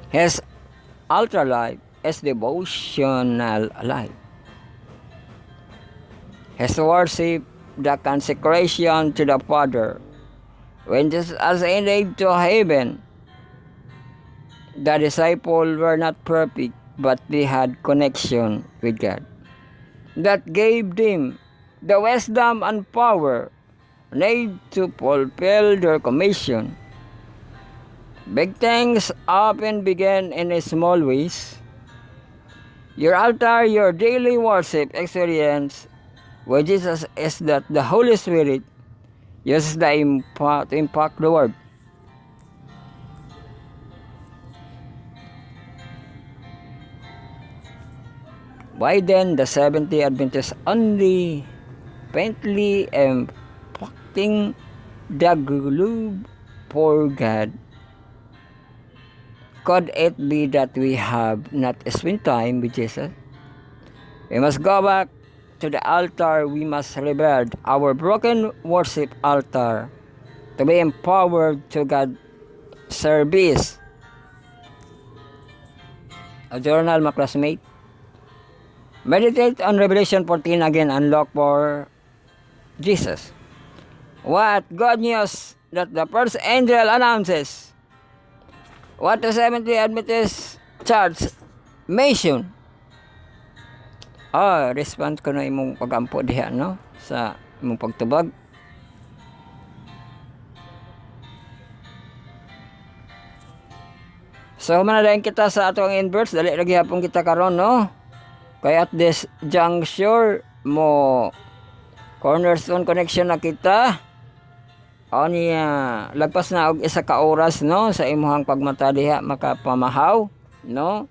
His ultra life is devotional life. His worship, the consecration to the Father. When Jesus ascended to heaven, the disciples were not perfect, but they had connection with God. That gave them the wisdom and power needed to fulfill their commission. Big things often begin in small ways. Your altar, your daily worship experience with Jesus is that the Holy Spirit uses to impact the world. Why then the Seventh-day Adventists only faintly impacting the globe for God? Could it be that we have not spent time with Jesus? We must go back to the altar. We must rebuild our broken worship altar to be empowered to God's service. A journal, my classmate. Meditate on Revelation 14 again and look for Jesus. What good news that the first angel announces. What the Seventh-day Adventist Church mention. Response ko na imong pagampo diha, no? Sa imong pagtubag. So, manadayon kita sa atong inverse. Dali lagi hapon kita karon, no? Kaya at this juncture mo cornerstone connection na kita. O niya, lagpas na og isa ka oras, no, sa imuhang pagmata diha makapamahaw, no?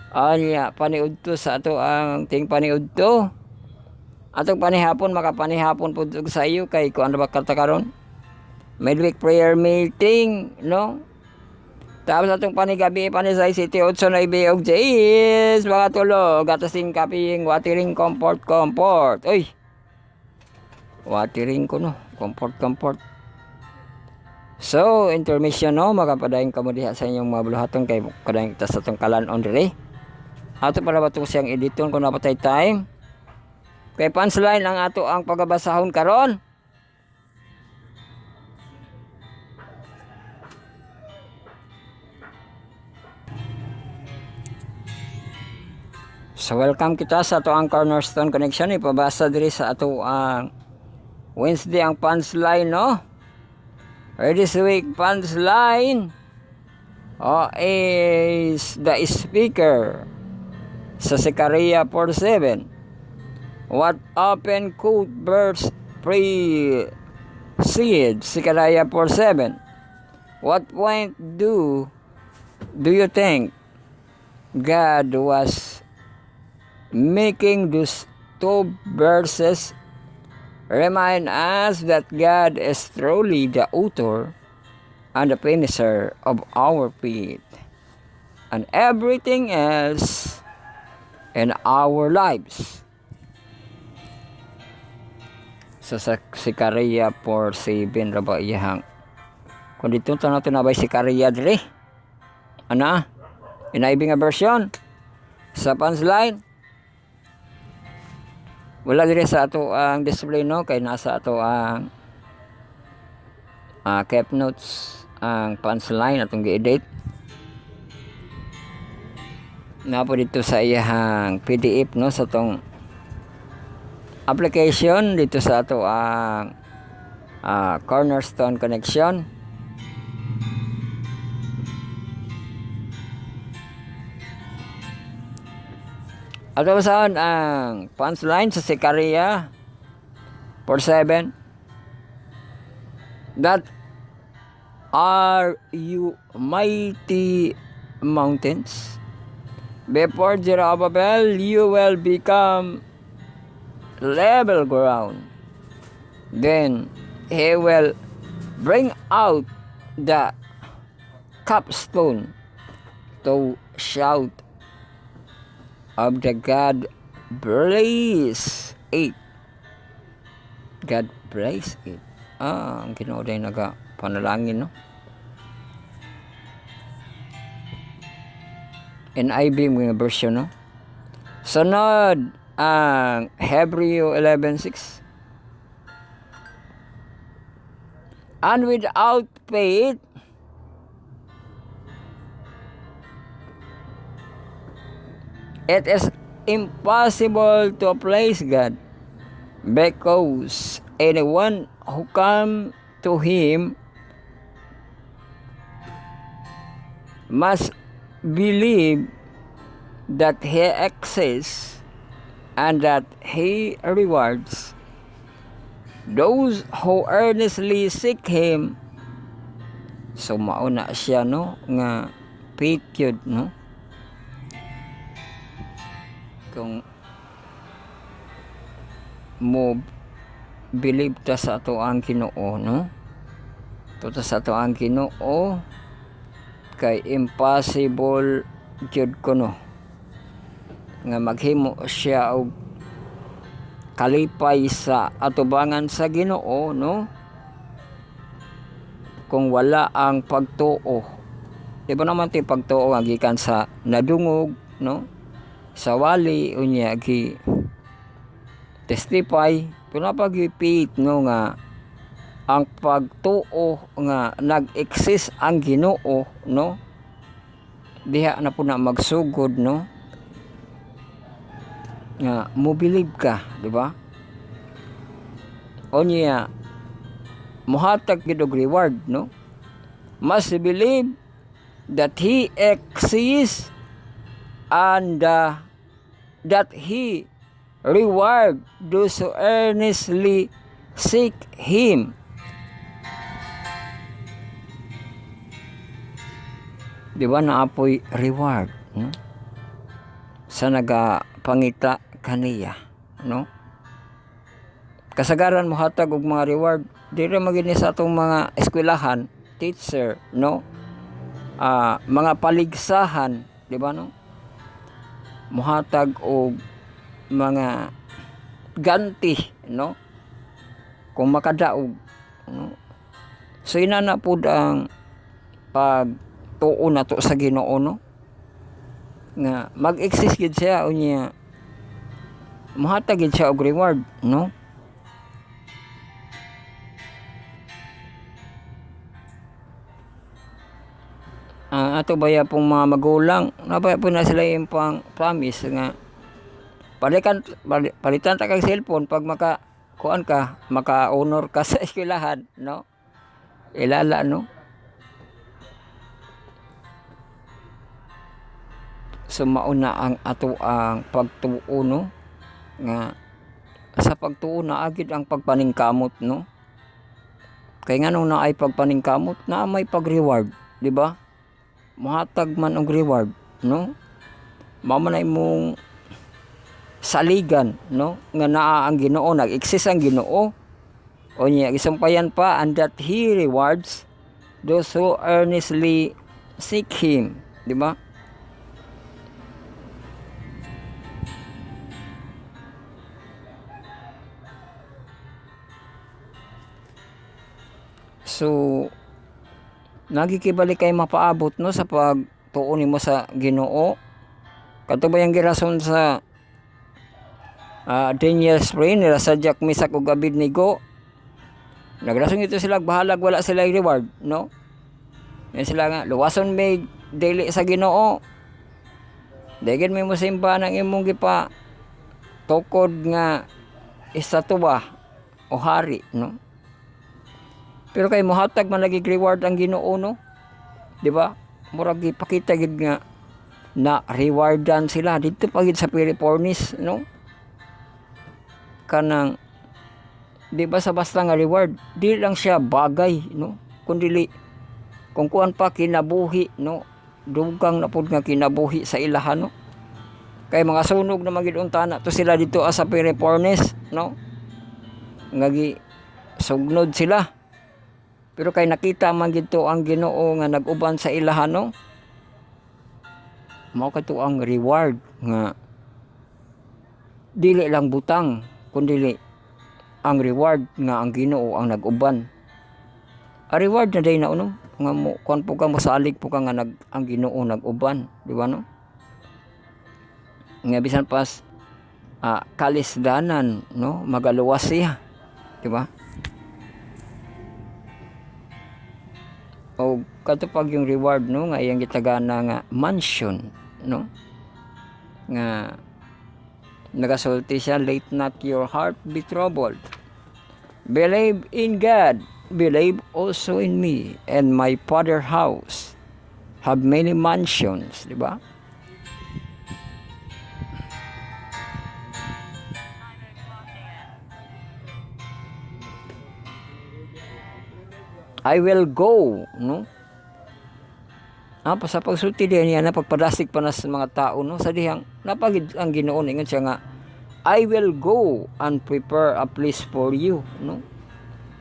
O niya, paniudto sa ato ang ting paniudto. Atong panihapon makapanihapon pud sa iyo kay kuan ba kata karon? Midweek prayer meeting, no? Tapos atong panigabi panisay City 8 na ibiyog Jais, mga tulog, atasing kaping watering comfort. Uy! Watering ko, no? Comfort. So, intermission, no? Makapadayon ka mo diha sa inyong mga buluhaton kay kadayon kita sa itong kalan-on dire. Ato para ba ito siyang editon kung napatay time. Kay punchline ang ato ang pagabasahon karon. So, welcome kita sa ato ang Cornerstone Connection. Ipabasa dire sa ato ang Wednesday ang punchline, no? This week punchline is the speaker sa Zechariah 4:7. What open could verse precede Zechariah 4:7? What point do you think God was making those two verses remind us that God is truly the author and the finisher of our faith and everything else in our lives. So sa Zechariah 4:7 ra ba iyang kung dito natin na ba Zechariah dire? Ana? Inaibing nga version sa punchline. Wala dire sa ato ang display, no, kay nasa ato ang kept notes ang punchline atong gi-edit na po dito sa iyang PDF, no, sa tong application dito sa ato ang Cornerstone Connection. Ato basahan ang punchline sa Zechariah 4:7. That are you mighty mountains? Before Zerubbabel, you will become level ground. Then he will bring out the capstone to shout of the God bless it. God bless it. Ang Ginoo day naga panalangin, no? NIV mga version, no? Sunod ang Hebreo 11:6. And without faith, it is impossible to please God, because anyone who comes to Him must believe that He exists and that He rewards those who earnestly seek Him. So mauna siya, no, nga faith yun, no? Kung mo believe ta sa ato ang Ginoo, no? Tuta sa ato ang Ginoo, kay impossible jud ko, no, nga maghimo siya og kalipay sa atubangan sa Ginoo, no, kung wala ang pagtuo. Di ba naman ti pagtuo nga gikan sa nadungog, no, sa wali unya gi testify, pinapag-repeat, no, nga ang pagtuo nga nag-exist ang Ginoo, no, diha na po na magsugod, no, nga mo believe ka, di ba? O niya muhatag gid og reward, no? Must believe that He exists and that He reward those who earnestly seek Him. Di ba naapoy reward, no? Sa nagapangita kaniya, no? Kasagaran mo hatag og mga reward dire magini sa atong mga eskwelahan, teacher, no? Mga paligsahan, di ba, no? Muhatag og mga ganti, no? Kung makadaog, no? So ina na pud ang pagtuo nato sa Ginoo, no? Nga mag-exist gid siya unya muhatag gid siya og reward, no? Ato baya pong mga magulang, nabaya po na sila yung pang promise nga palitan ta kag cellphone pag kuan ka, maka-honor ka sa eskwelahan, no? Ilala, no? So mauna ang ato ang pagtuo, no, nga sa pagtuo na agid ang pagpaningkamot, no? Kay nga nung naay pagpaningkamot na may pag-reward, di ba? Muhatag man og reward, no? Mamanay mong saligan, no, nga naa ang Ginoo, nag-exist ang Ginoo. O niya isumpayan pa, and that He rewards those who earnestly seek Him, di ba? So nagikibalik kay mapaabot, no, sa pagtuo nimo sa Ginoo. Kadto ba yang girason sa Daniel Spring nila sa Jack Misak ug Abednego, nagrason ito sila bahalag wala sila reward, no? Yan sila nga luwason may dili sa Ginoo, daghan may mosimba ng imong gipa tukod nga estatwa o hari, no? Pero kay muhatag man lagi reward ang Ginoo, no? Di ba? Murag ipakita gid nga na rewardan sila dito pagid sa Pilipornis, no? Kanang di ba sa basta nga reward, di lang siya bagay, no? Kundi kung kuan pa kinabuhi, no, dugang na pud nga kinabuhi sa ilahan, no, kay mga sunog na magid unta na to sila dito sa Pirifornes, no, ngagi sugnod sila. Pero kay nakita man gito ang Ginoo nga nag-uban sa ilahan, no, mao kadto ang reward nga dili lang butang kundi ang reward nga ang Ginoo ang nag-uban. A reward na day na uno nga mo kon po ka mosalig po ka nga ang Ginoo nag-uban, di ba, no? Nga bisan pas kalisdanan, no, magaluwas siya, di ba? O katupag yung reward, no, nga iyang gitagana nga mansion, no, nga nagasulti siya, let not your heart be troubled, believe in God, believe also in me, and my Father's house have many mansions, di ba? I will go, no? Sa pagsulti din niya na pagpadasig pa na sa mga tao, no? Sa dihang napagid ang Ginoo ingon siya nga, I will go and prepare a place for you, no?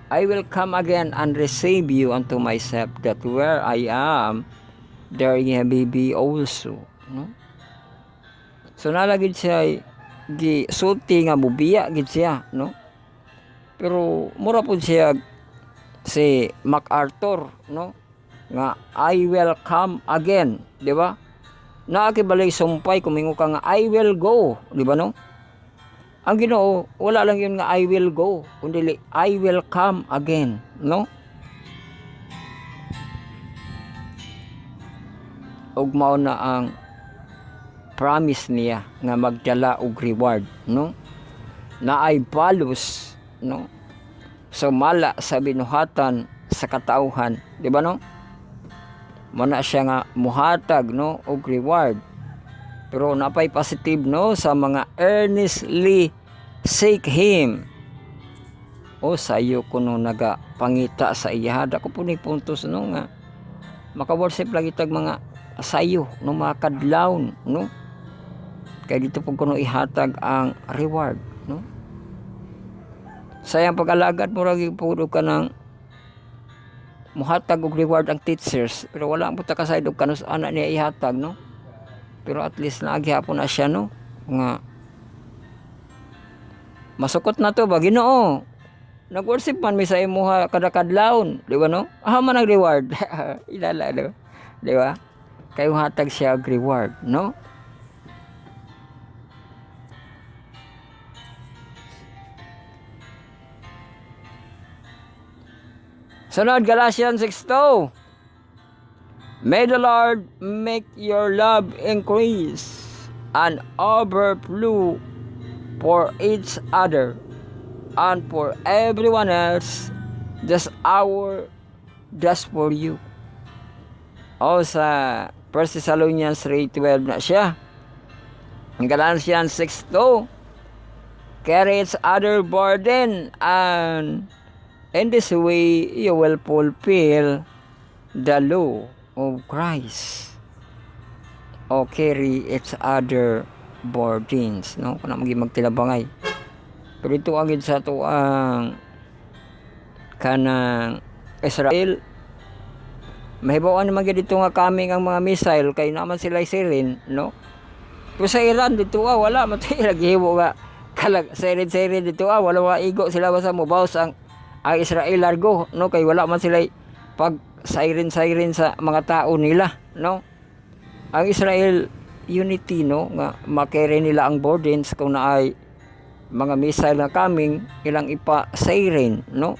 I will come again and receive you unto myself, that where I am, there ye may be also, no? So nalagid siya gisulti nga mubiya gid siya, no? Pero mura pud siya si MacArthur, no, nga I will come again, di ba? Naakibalay sumpay kumingo ka nga I will go, di ba, no? Ang Ginoo wala lang yun nga I will go, kundi I will come again, no? Ug mao na ang promise niya nga magdala og reward, no, na ay balos, no, sumala sa binuhatan sa katauhan, di ba, no? Muna siya nga muhatag, no, og reward. Pero napay positive, no, sa mga earnestly seek Him. O sayo kuno nagapangita sa iya, dako po ni puntos, no, nga maka-worship lagi tag mga sayo, no, mga kadlawon, no, kay dito po kuno ihatag ang reward, no. Sayang pag-alagad mo lagi po ka ng muhatag og reward ang teachers, pero wala mo ta kasayod og kanus ana niya ihatag, no. Pero at least naagihapon na siya, no, nga masukot na to ba Ginoo, nag-worship man mi sa imuha kada kadlawon, di ba, no? Man ang reward. Ilala, no, di ba? Kayo hatag siya og reward, no? Sunod, Galatians 6:2. May the Lord make your love increase and overflow for each other and for everyone else, just for you. O sa 1 Thessalonians 3:12 na siya. Galatians 6:2. Carry each other burden, and in this way you will fulfill the law of Christ. O carry each other burdens, no, kana magtilabangay. Pero ito agad sa to ang kanang Israel, mahibawan naman dito nga kaming ang mga missile kay naman sila sirin, no. Pero sa Iran dito wala matay naghibo nga kalag sirin dito wala wa igo sila basta mobaws ang Israel largo, no, kay wala man sila pag siren sa mga tao nila, no. Ang Israel unity, no, nga makere nila ang burdens kung naay mga missile na coming ilang ipa siren, no.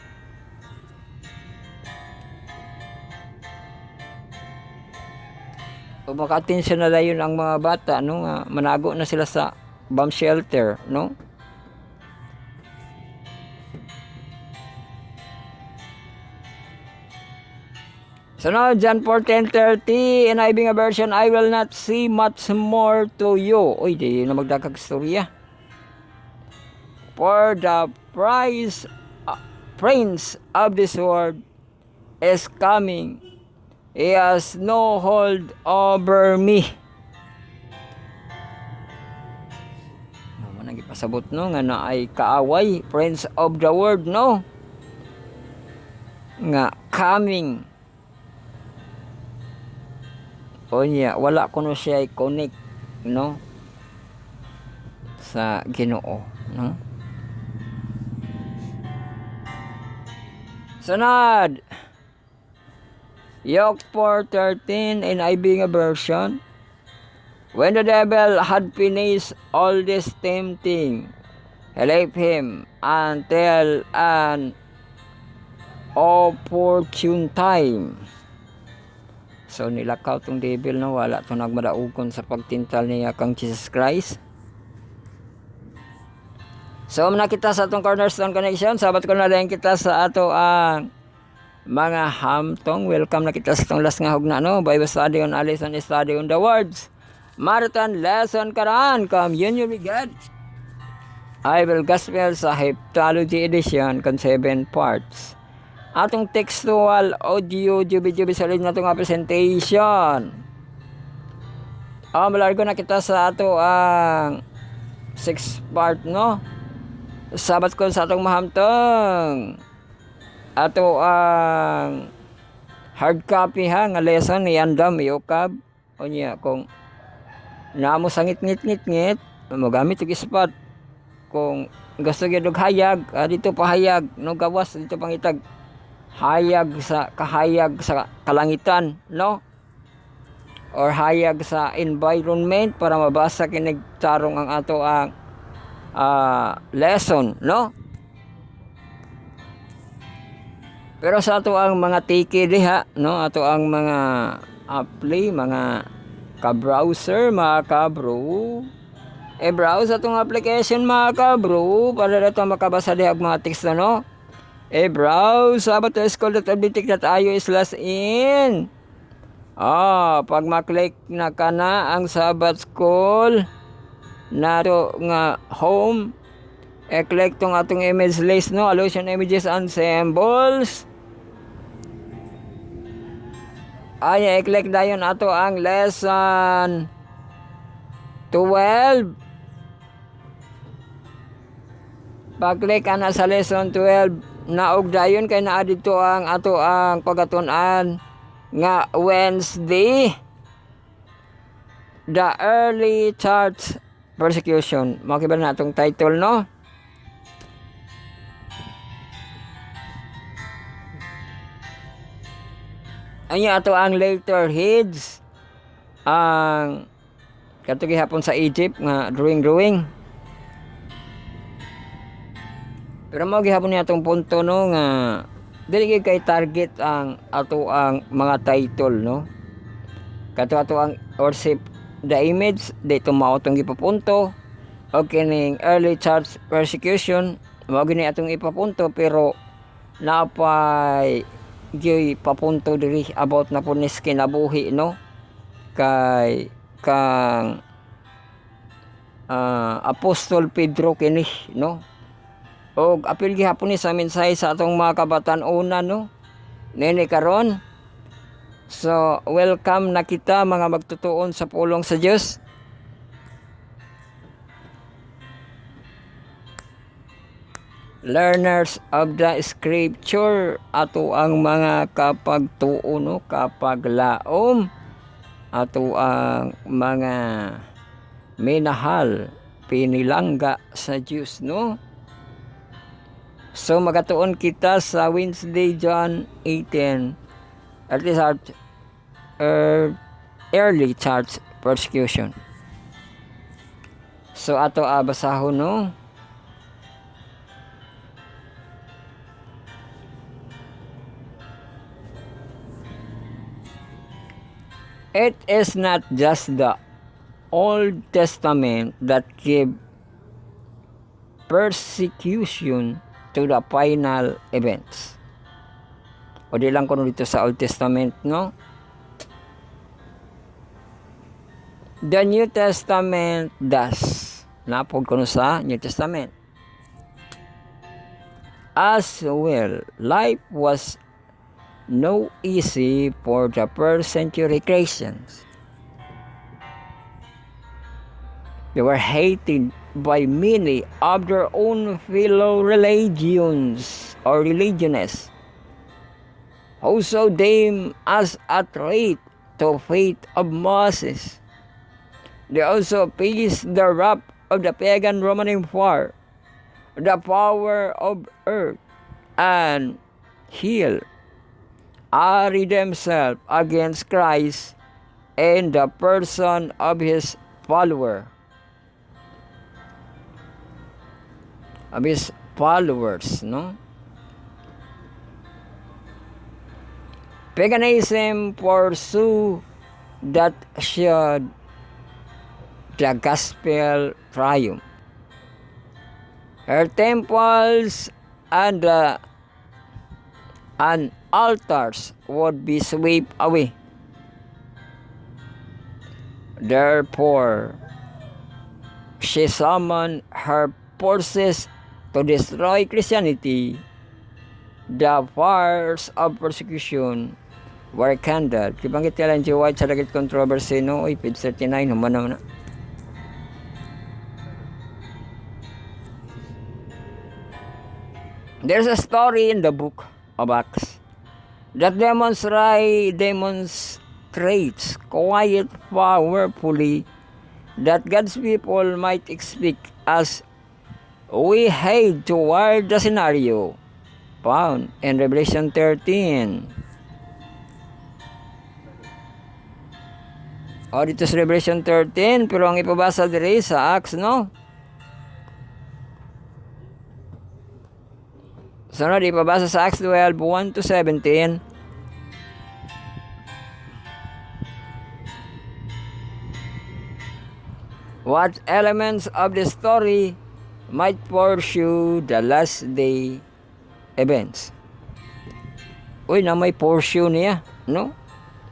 O maka-atensyon na dayon ang mga bata, no, nga manago na sila sa bomb shelter, no. So now, John 4:10-30, NIV nga version, I will not say much more to you. Uy, di na magdakag storya. For the prince of this world is coming, He has no hold over me. Naman ang ipasabot no nga na ay kaaway, friends of the world no. Nga coming. O niya, wala ko no siya connect no sa Ginoo no. Sunod. Yoke 4:13 in IB version. When the devil had finished all this tempting, he left him until an opportune time. So nilakaw tong devil na wala to nagmadaugon sa pagtintal niya kang Jesus Christ. So nakita sa atong Cornerstone Connection, sabat ko na rin kita sa ato ang mga hamtong. Welcome na kita sa itong last nga hugna no. Bible study on Alice and study on the words. Marathon lesson karan communion with God. Bible Gospel sa Heptalogy Edition kan 7 parts. Atong textual audio video bisalin na itong presentation. Malargo na kita sa ato ang 6 part no. Sabat ko sa atong mahamtong. Ato ang hard copy ha nga lesson ni Andam Yokab o niya kung namo sangit ngit magamit og ispat kung gusto gyud og hayag dito pahayag no gawas dito pangitag hayag sa kahayag sa kalangitan no or hayag sa environment para mabasa kinig tarong ang ato ang lesson no. Pero sa ato ang mga tiki diha no, ato ang mga apply, mga ka-browser, mga ka-bro. Browse atong application mga ka-bro para dito makabasa diha og mga teksto no. Browse sabat school.abtik.io/in. Pag ma-click na kana ang Sabat School nato nga home, click tong atong image list no, Allusion Images and Symbols. I-click dayon ato ang lesson 12. Pag-click ana sa lesson 12, naog dayon kay naa dito ang ato ang pagatun-an nga Wednesday, the early church persecution. Makiba na atong title no. Anya ato ang later heads ang kadto gihapon sa Egypt nga drawing. Pero mao gihapon ni atong punto no nga dili kay target ang ato ang mga title no. Kadto ato ang worship the image dito mao tong gipapunto o kining early church persecution mao gini atong ipapunto pero napay gyud papunto diri about na punis kinabuhi no kay kang Apostol Pedro kini no og apil gihapon ni sa mensahe sa atong mga kabatan-una no nini karon. So welcome na kita mga magtutuon sa pulong sa Dios. Learners of the scripture ato ang mga kapagtuo no kapaglaom ato ang mga minahal pinilangga sa Dios no. So magatuon kita sa Wednesday John 18 at least early church persecution. So ato basahon no. It is not just the Old Testament that gave persecution to the final events. O di lang kuno dito sa Old Testament, no? The New Testament does. Napog kuno sa New Testament. As well, life was no easy for the first century Christians. They were hated by many of their own fellow religions or religionists, who saw them as a threat to faith of Moses. They also faced the wrath of the pagan Roman Empire, the power of earth and hell, arrayed themselves against Christ and the person of his follower. Of his followers, no? Paganism pursue that should the gospel triumph. Her temples and altars would be swept away. Therefore, she summoned her forces to destroy Christianity. The fires of persecution were kindled. Kibanggit ka lang White sa dagit controversy, no? Oy, page 39, human naman na. There's a story in the book of Acts that demonstrates quite powerfully that God's people might expect as we head toward the scenario found in Revelation 13. O dito sa Revelation 13, pero ang ipabasa diri sa Acts, no? Sunod, ipabasa sa Acts 12, 1-17. What elements of the story might pursue the last day events? Uy, na may pursue niya, no?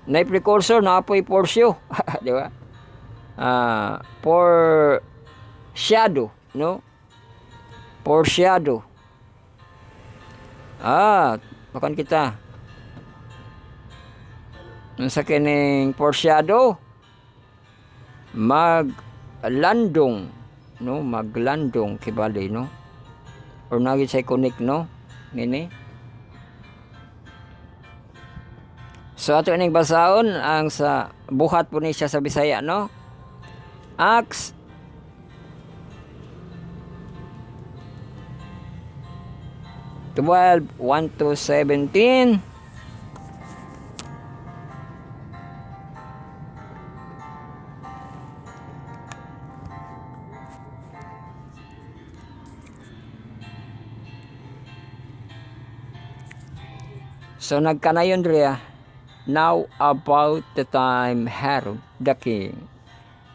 Na precursor, na apoy pursue. Di ba? Foreshadow, no? Foreshadow. Pakan kita. Sa kining foreshadow, maglandong, no? Maglandong kibali, no? Or nagit sa iconic, no? Nini. So ato ining basaon ang sa buhat po ni siya sa Bisaya, no? Acts 12, 1-17. So nagkanayon riya. Now about the time Herod the king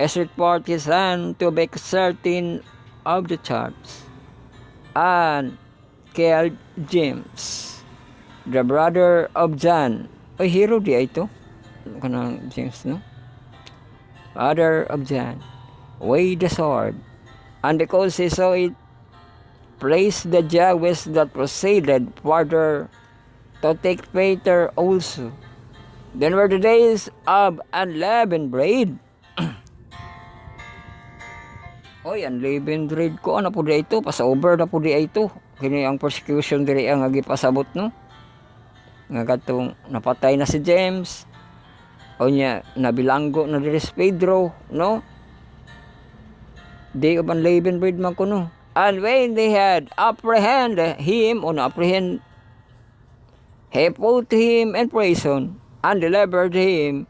has reported his son to make certain of the charge, and killed James, the brother of John. Ay, hero di ito. Kanang James, no? Father of John, with the sword, and because he saw it, placed the Jews that proceeded further to take Peter also. Then were the days of unleavened bread. Oy, unleavened bread ko, ano po di ito? Passover na po di ito. Kini ang persecution diri ang agipasabot, no? Nga katong napatay na si James. O niya, nabilanggo na diri si Pedro, no? Day of unleavened bread man ko, no? And when they had apprehended him, he put him in prison and delivered him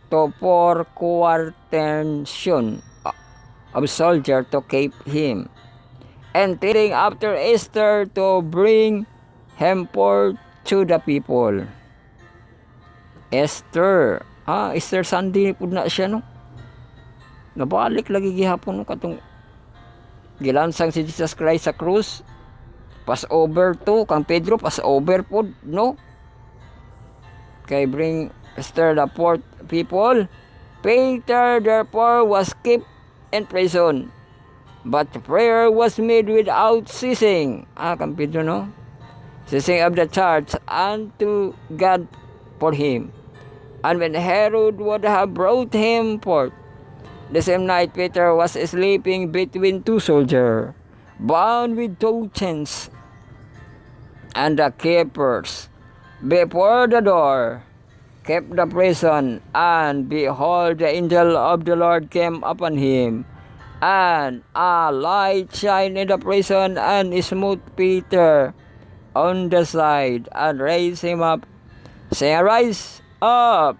to 4 quaternion of soldiers to keep him, entreating after Easter to bring him forth to the people. Easter Sunday po na siya, no? Nabalik lagi gihapon, no? Katong gilansang si Jesus Christ sa krus. Passover to, kang Pedro, Passover po, no? Kay bring Easter the fourth people. Peter therefore was kept in prison, but prayer was made without ceasing. Kang Pedro, no? Ceasing of the church unto God for him. And when Herod would have brought him forth, the same night Peter was sleeping between two soldiers, bound with two chains, and the keepers before the door kept the prison. And behold, the angel of the Lord came upon him, and a light shined in the prison, and smote Peter on the side, and raised him up, saying, Rise up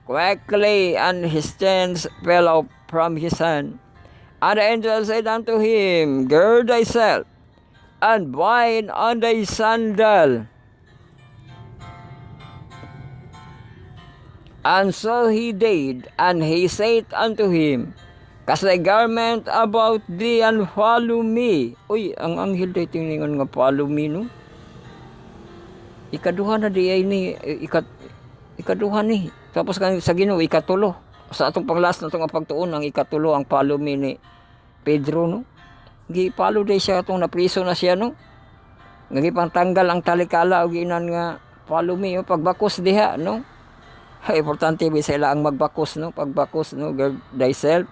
quickly. And his chains fell off from his hand. And the angel said unto him, Gird thyself, and bind on thy sandal. And so he did, and he said unto him, Cast thy garment about thee, and follow me. Uy, ang anghel day tiningon nga follow me, no? Ikaduha na di ay ni, ikaduha ni. Tapos sa Ginoo ikatulo. Sa atong panglas na itong pagtuon, ang ikatulo, ang follow me ni Pedro, no? Gi-follow day siya itong napriso na siya, no? Ngagipang tanggal ang talikala o ginan nga follow me, o pagbakos diha, no? Importante ba sila ang magbakos, no? Pagbakos, no? Gird thyself,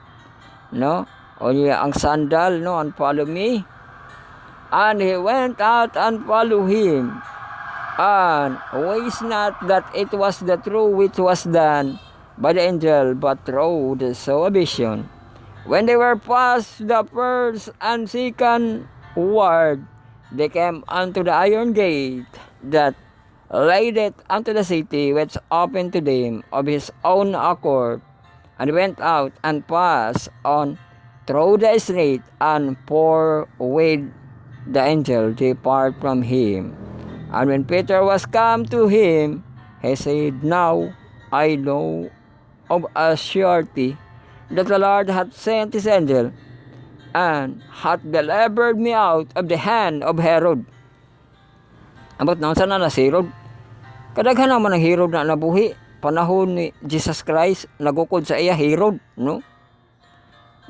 no? O ang sandal, no? And follow me. And he went out and followed him. And ways not that it was the true which was done by the angel, but through the vision. When they were past the first and second ward, they came unto the iron gate that leadeth unto the city, which opened to them of his own accord, and went out and passed on through the street, and forthwith the angel depart from him. And when Peter was come to him, he said, Now I know of a surety that the Lord hath sent his angel, and hath delivered me out of the hand of Herod. Amot na sana na si Herod. Kadaghan naman ang Herod na nabuhi. Panahon ni Jesus Christ, nagukod sa iya Herod, no?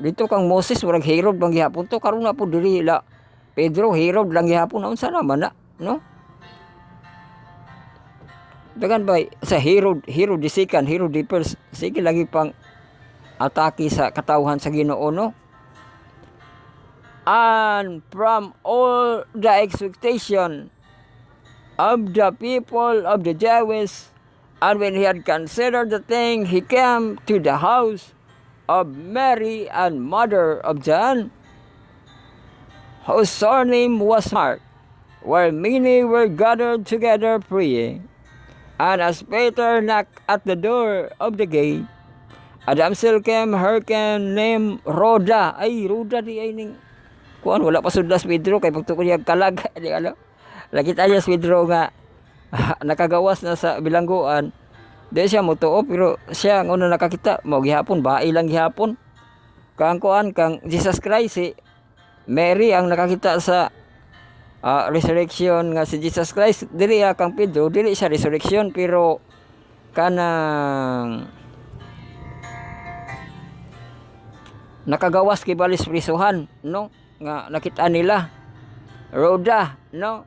Dito kang Moses, warag Herod bang gihapon to, karon na po diri la Pedro, Herod lang gihapon, naon sana man na, no? Dagan ba sa Herod the second, Herod the first, sige lagi pang atake sa katawhan sa Ginoo, no? And from all the expectation of the people of the Jews, and when he had considered the thing, he came to the house of Mary and mother of John, whose surname was Mark, where many were gathered together praying. And as Peter knocked at the door of the gate, a damsel came hearken named Rhoda. Ay, Rhoda di ay ning kuan, wala pa sudlas Pedro kay pagtukod niya kalag di ano. Lagi tayo si Pedro nga nakagawas na sa bilangguan. Di siya motuo, pero siya ang una nakakita mo gihapon, bae lang gihapon. Kang kuan kang Jesus Christ, si Mary ang nakakita sa resurrection nga si Jesus Christ. Dili kang Pedro, dili siya resurrection, pero kanang nakagawas kay balis prisuhan, no? Nga nakita nila Rhoda, no?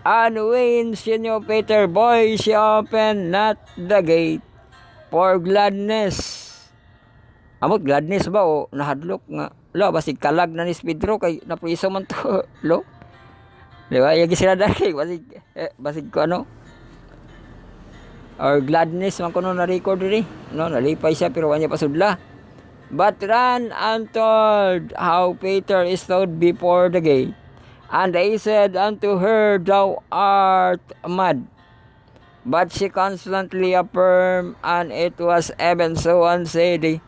And when Senior Peter boy, she opened not the gate for gladness. Amot gladness ba o nahadlok nga lo basig kalag na ni Pedro kay napriso man to, lo? Di ba? Yung sila dahil, basig ko ano? Or gladness, man ko no na-record rin. No, nalipay siya, pero wanya pasudla. But ran and told how Peter stood before the gate. And they said unto her, Thou art mad. But she constantly affirmed, and it was even so unsteady.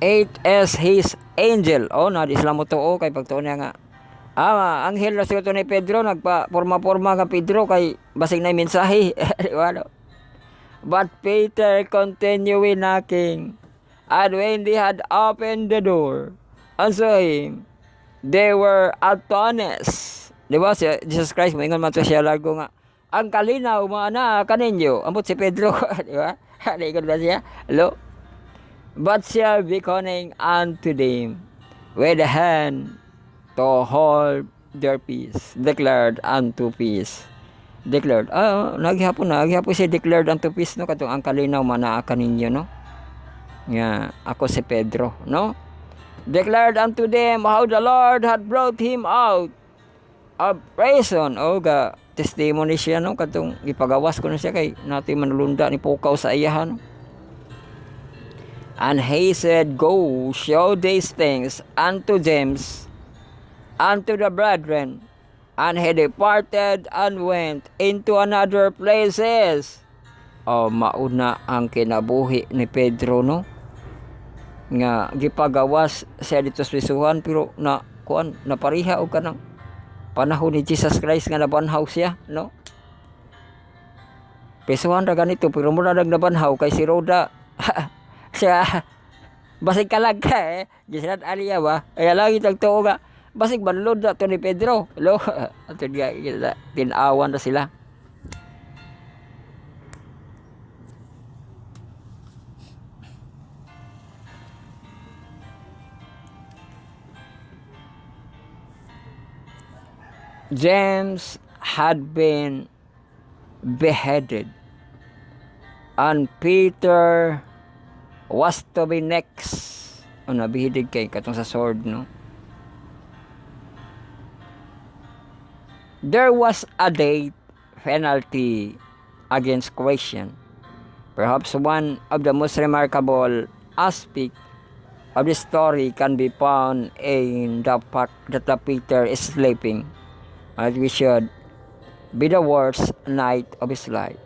It is his angel. Oh, na di sila mo to, kay pagtuon niya nga. Anghel na siya ni Pedro, nagpa-forma-forma ka Pedro, kay basig na yung mensahe. But Peter continued knocking, and when they had opened the door, and saw him, they were astonished. Di ba, si Jesus Christ, maingon man to siya largo nga, ang kalinaw, mga na, kaninyo, ambot si Pedro, di ba? Naikon ba siya? Hello? But shall be beckoning unto them. with a hand to hold their peace, declared unto peace. Declared. Naghihapon siya declared unto peace, no? Katong ang kalinaw manaa kaninyo, no? Nga, ako si Pedro, no? Declared unto them how the Lord had brought him out of prison. Testimony siya, no? Katong ipagawas ko na siya kay natin manulunda ni pukaw sa iyahan. And he said, go, show these things unto James, unto the brethren. And he departed and went into another places. Mauna ang kinabuhi ni Pedro, no? Nga gipagawas siya dito sa prisuhan, pero napariha og kanang panahon ni Jesus Christ nga nabanhaw siya, no? Prisuhan ra ganito, pero mura nagnabanhaw kay si Roda. Siya basig kalag ka gisan aliya ba ay lagi tagtuo nga basig banlod na to ni Pedro, lo ato diya tinawan na sila. James had been beheaded and Peter was to be next. Nabihidig kay katong sa sword, no? There was a death penalty against Christian. Perhaps one of the most remarkable aspects of the story can be found in the fact that the Peter is sleeping, as we should be the worst night of his life.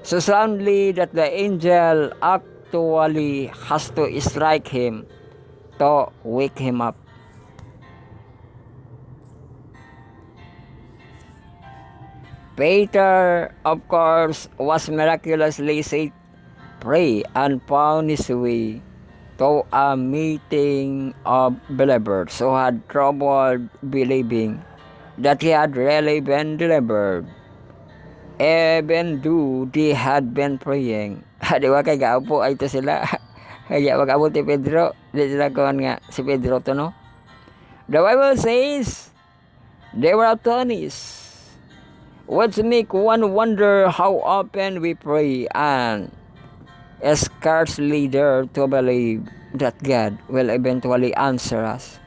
So soundly that the angel actually has to strike him to wake him up. Peter, of course, was miraculously set free and found his way to a meeting of believers who had trouble believing that he had really been delivered, even though they had been praying. Di ba kay gaapo ay ito sila? Kaya mag-abot ni Pedro, di sila kuhan nga si Pedro to, no? The Bible says they were astonished, which make one wonder how often we pray and scarcely dare to believe that God will eventually answer us.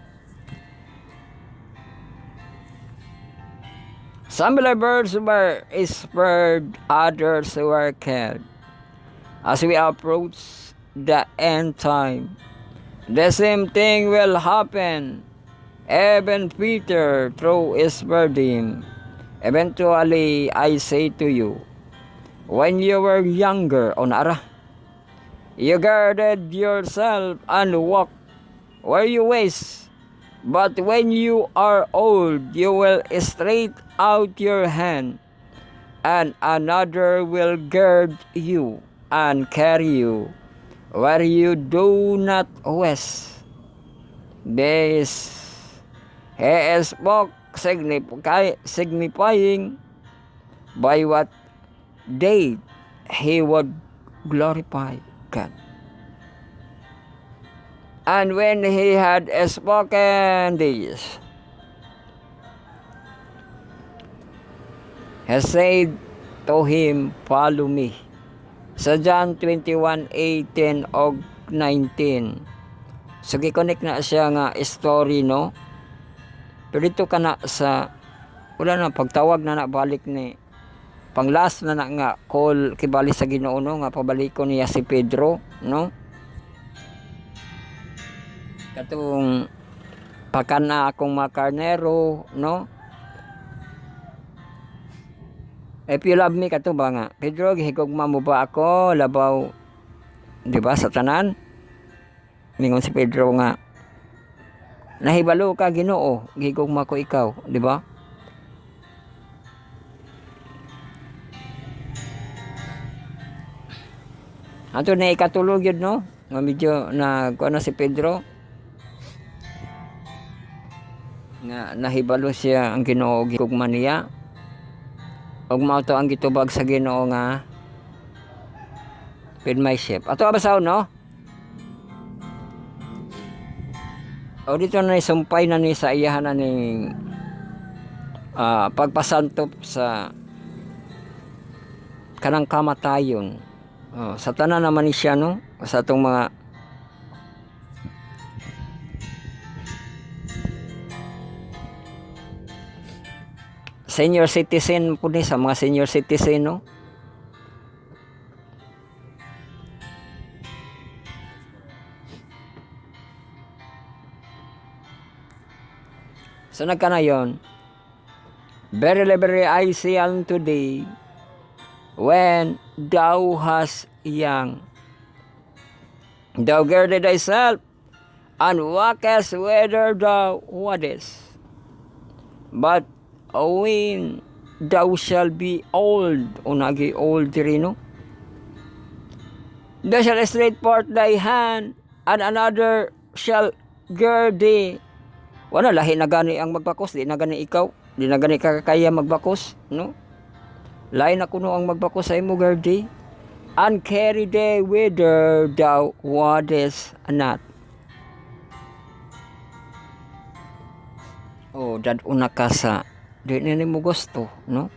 Some believers were spared, others were killed. As we approach the end time, the same thing will happen. Even Peter, through his burden, eventually I say to you, when you were younger, you guarded yourself and walked where you wish. But when you are old, you will stretch out your hand, and another will guard you and carry you where you do not wish. This he spoke signifying by what date he would glorify God. And when he had spoken this, he said to him, follow me. Sa John 21:18 o 19. So, giconnect na siya nga story, no? Pero dito ka na sa, wala na, pagtawag na balik ni, pang last na nga, call kibali sa Ginoo, no? Nga pabalik ko niya si Pedro, no? Katong, pakana akong makarnero, no? If you love me, kato ba nga? Pedro, gihigugma mo ba ako? Labaw, di ba, sa tanan? Mingon si Pedro nga, nahibalo ka, Ginoo, gihigugma ko ikaw, di ba? Ato na ikatulog yun, no? Nga medyo na, kung ano si Pedro, nga nahibalo siya ang Ginoo, gihigugma niya. Og mao to ang gitubag sa Ginoo nga feed my sheep. Ato abasaw, no? O dito na ni sumpay na ni sa iyahan na ning pagpasantop sa kanang kamatayon. Sa tanan naman ni siya, no? Sa atong mga senior citizen po ni, sa mga senior citizen, no? So nagkana yon. Verily, verily, I say unto thee, when thou hast young, thou girded thyself, and walkest whither thou wouldest. But when thou shalt be old, o nagi old diri, no? Thou shalt stretch forth thy hand, and another shall gird thee. Wala, lahi na gani ang magbakos, di na gani ikaw, di na gani kakaya magbakos, no? Lahi na kuno ang magbakos sa imo, girdi, and carry thee whither thou wouldest not. Dad una ka sa di na mo gusto, no?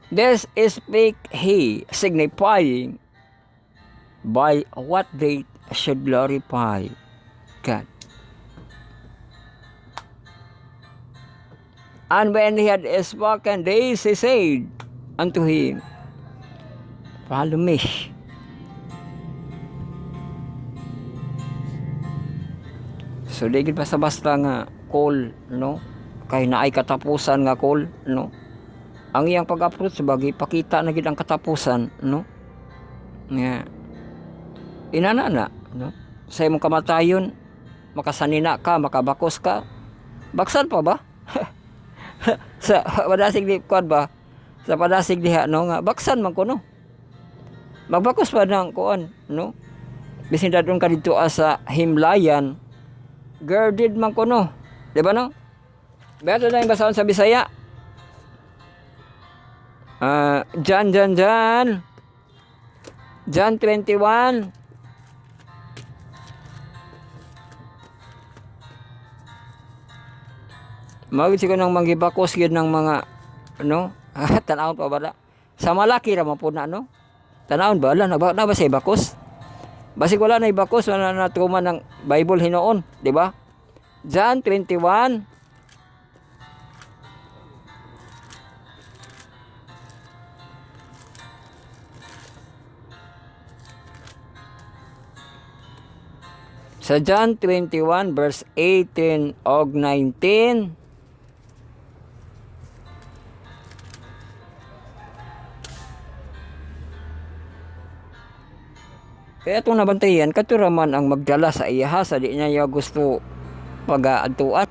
This is speak he, signifying by what they should glorify God. And when he had spoken this, he said unto him, follow me. So di gid basta-basta nga call, no? Kay naay katapusan nga call, no? Ang iyang pag-approach bagay pakita na gid ang katapusan, no? Nga inana, no? Sa imong kamatayon, makasanina ka, makabakos ka. Baksan pa ba? Sa padasig di kuan ba? Sa padasig diha, no, nga baksan man ko, no? Magbakos pa nang kuan, no? Bisin dadon ka dito sa himlayan, girded man ko, no? Di ba, no? Beto na yung basahon sa Bisaya. John 21. Magit ko nang manggibakos gyud ng mga, no? Tanawon pa ba? Sa malaki ra man po na, no? Tanawon ba? Na ba siya bakos? Basig wala na ibakos, wala na tuman ng Bible hinoon, di ba? John 21. Sa John 21 verse 18 og 19. Kaya itong nabantayan, katuraman ang magdala sa iyaha sa di niya gusto pag-aadtuan.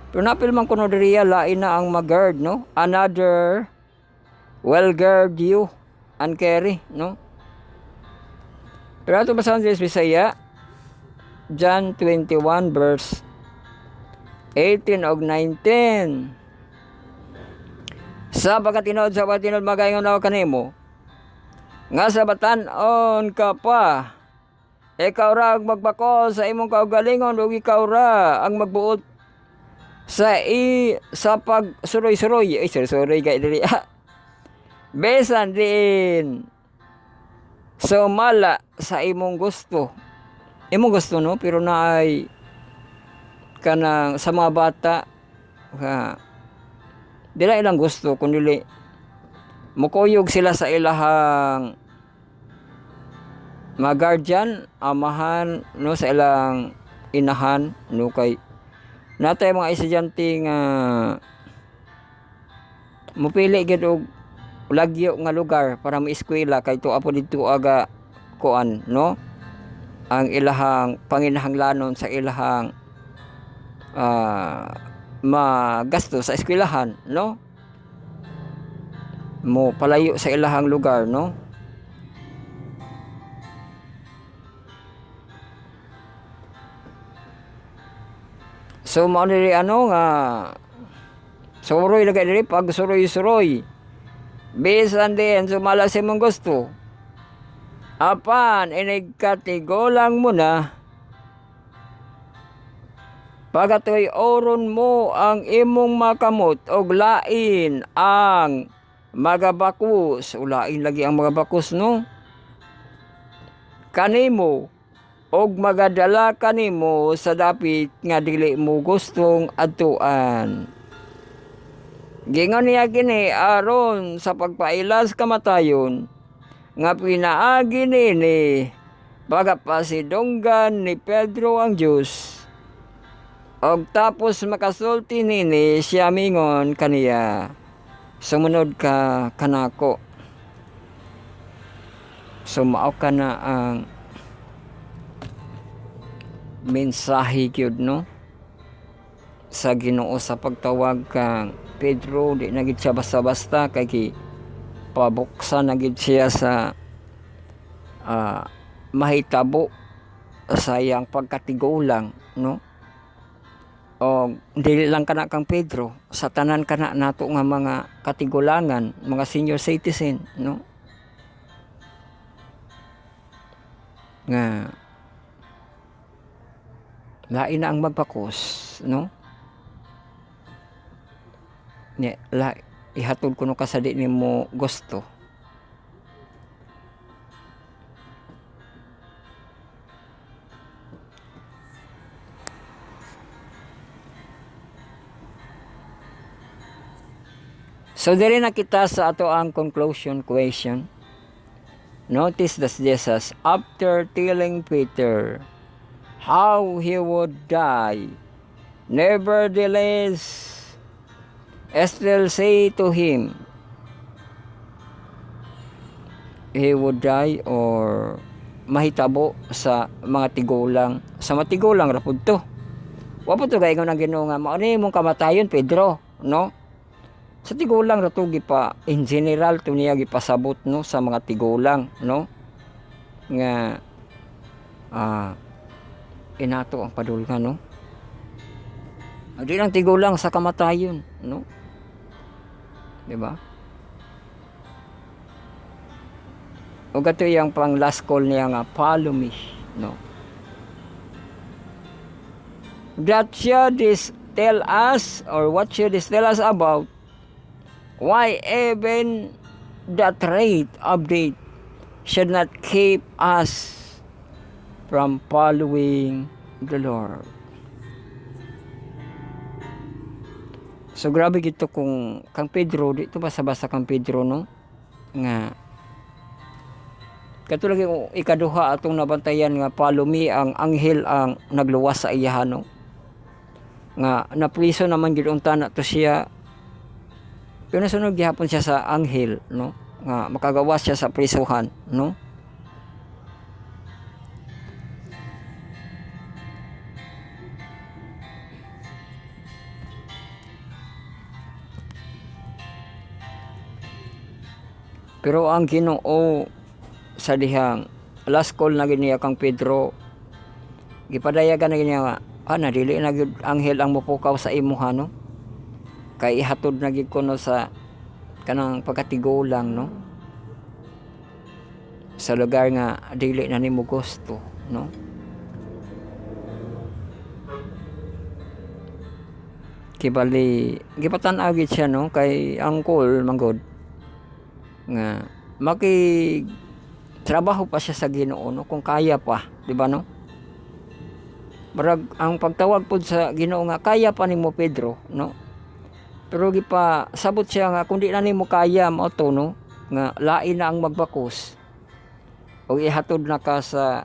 Pero napilman ko no diriya, lain na ang mag-guard, no? Another will guard you and carry, no? Pero ito basahan sa Bisaya, John 21 verse 18 og 19. Sa pagkatinod sa patinod magayon na kanimo, nga sa batan-on ka pa, ikaw ra ang magbako sa imong kaugalingon, ug ikaw ra ang magbuot sa pagsuroy-suroy. Suroy kay diri. Besan din sumala sa imong gusto. Imong gusto, no? Pero naay kanang sa mga bata dila ilang gusto kundi mukuyog sila sa ilahang mga guardian, amahan, no, sa ilang inahan, no, kay natay mga estudyante nga mupili gid og lagyo nga lugar para maeskwela kay tuwa po dito aga kuan, no, ang ilahang panginahanglanon sa ilahang magasto sa eskwelahan, no, mo palayo sa ilahang lugar, no. So mao diri ano nga suroy lagay diri pag suroy-suroy. Bisan din sumala sa imong gusto. Apan inigkatigulang mo na, pagatoy oron mo ang imong makamot og lain ang magabakus, o lain lagi ang magabakus no, kanimo og magadala kanimo sa dapit nga dili mo gustong adtuan. Gingon niya kini aron sa pagpailas kamatayon nga pinaagi nini pagapasidunggan ni Pedro ang Diyos. Og tapos makasulti nini siya mingon kaniya, sumunod ka kanako. Sumao ka na ang mensahe gyud no sa Ginoo sa pagtawag kang Pedro. Di na gid siya basta-basta kay pabuksan na gid siya sa mahitabo sa iyang pagkatigulang no. O dili lang kana kang Pedro, sa tanan kana nato nga mga katigulangan, mga senior citizen no, nga lain na ang magbakos no. Ihatod ko no ka sa di nimo gusto. So diri na kita sa ato ang conclusion question. Notice that Jesus, after telling Peter how he would die, nevertheless still say to him, he would die or mahitabo sa mga tigulang. Sa matigulang rapod to. Wa po to gayon ang Ginoo nga mao ni mong kamatayon Pedro, no? Sa tigulang rato gipa in general to niya gipasabot no sa mga tigulang no nga inato ang padulngan no. Adi lang tigulang sa kamatayon no. Di ba? O gato yung pang last call niya nga follow me no. That should this tell us, or what should this tell us about why even that rate update should not keep us from following the Lord. So grabe gito kung kang Pedro, dito basa-basa kang Pedro no nga katulad yung ikaduha atong nabantayan nga follow me, ang anghel ang nagluwas sa iya no nga napriso naman gid unta na to siya. Pero nasunod gihapon siya sa anghel no nga makagawas siya sa prisuhan no. Pero ang Ginoo sa dihang last call na giniya kang Pedro, gipadayagan na giniya nga dili na gyud anghel ang mopukaw sa imuha no. Kay ihatod na gid kuno sa kanang pagkatigulang no sa lugar nga dili na nimo gusto no. Kibali gipatan-aw gid siya no kay angkol manggod nga trabaho pa siya sa Ginoo no kung kaya pa, di ba no? Barag ang pagtawag pud sa Ginoo nga kaya pa nimo Pedro no. Pero gipa sabot siya nga kung di na nimo kaya mao to no nga lain na ang magbakos o ihatod na ka sa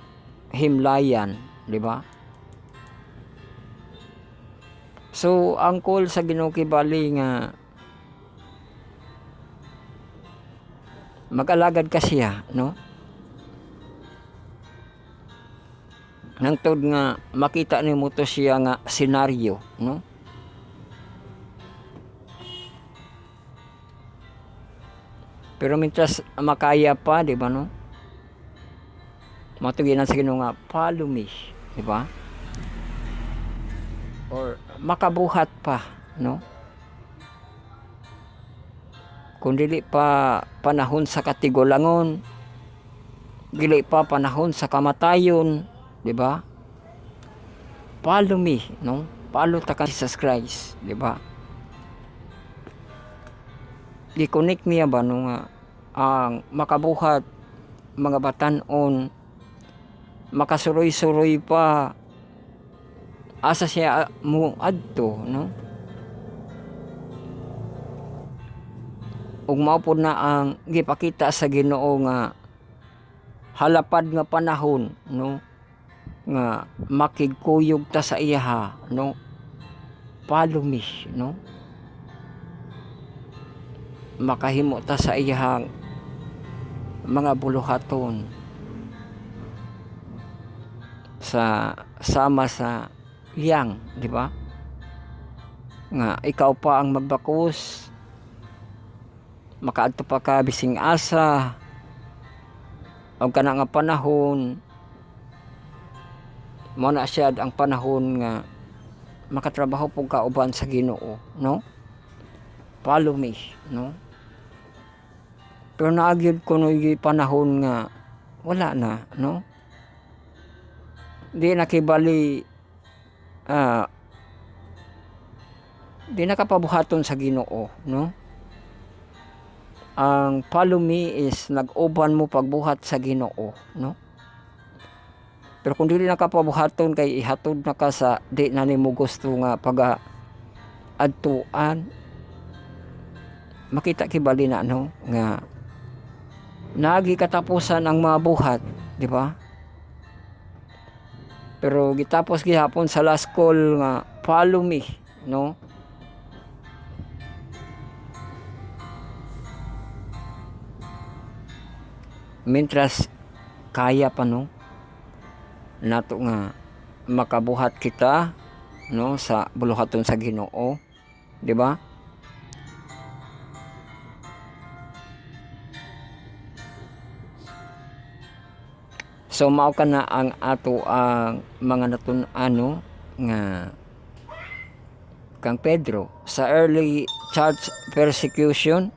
himlayan, di ba? So ang call sa Ginoo kibali nga mag-alagad ka siya no. Nangtod nga makita nimo to siya nga senaryo no. Pero mintas makaya pa, di ba no? Matuginan sa Ginoo nga follow me, di ba? Or makabuhat pa, no? Kung dili pa panahon sa katigulangon, dili pa panahon sa kamatayon, di ba? Follow me, no? Follow ta ka Jesus Christ, di ba? Gi-connect niya ba no nga ang makabuhat mga batan-on, makasuroy-suroy pa asa siya mo adto, no? Ug mao pod na ang gipakita sa Ginoo nga halapad nga panahon, no, nga makigkuyog ta sa iya, no, follow me, no, makahimo ta sa iyang mga buluhaton sa sama sa iyang, di ba, nga ikaw pa ang magbakos, makaadto pa ka bising asa og kana nga panahon mo na siya ang panahon nga makatrabaho pug ka uban sa Ginoo, no? Follow me, no? Pero naagyud ko no panahon nga wala na, no? Di nakibali di nakapabuhaton sa Ginoo, no? Ang follow me is nag-uban mo pagbuhat sa Ginoo, no? Pero kung dili nakapabuhaton kay ihatod na ka sa di na nimo gusto nga adtuan, makita kibali na, no, nga nagi katapusan ang mga buhat, di ba? Pero gitapos gihapon sa last call nga follow me, no? Mientras kaya pa, no, nato nga makabuhat kita, no, sa buluhaton sa Ginoo, di ba? So mao kana ang ato ang mga natun-ano nga kang Pedro sa early church persecution.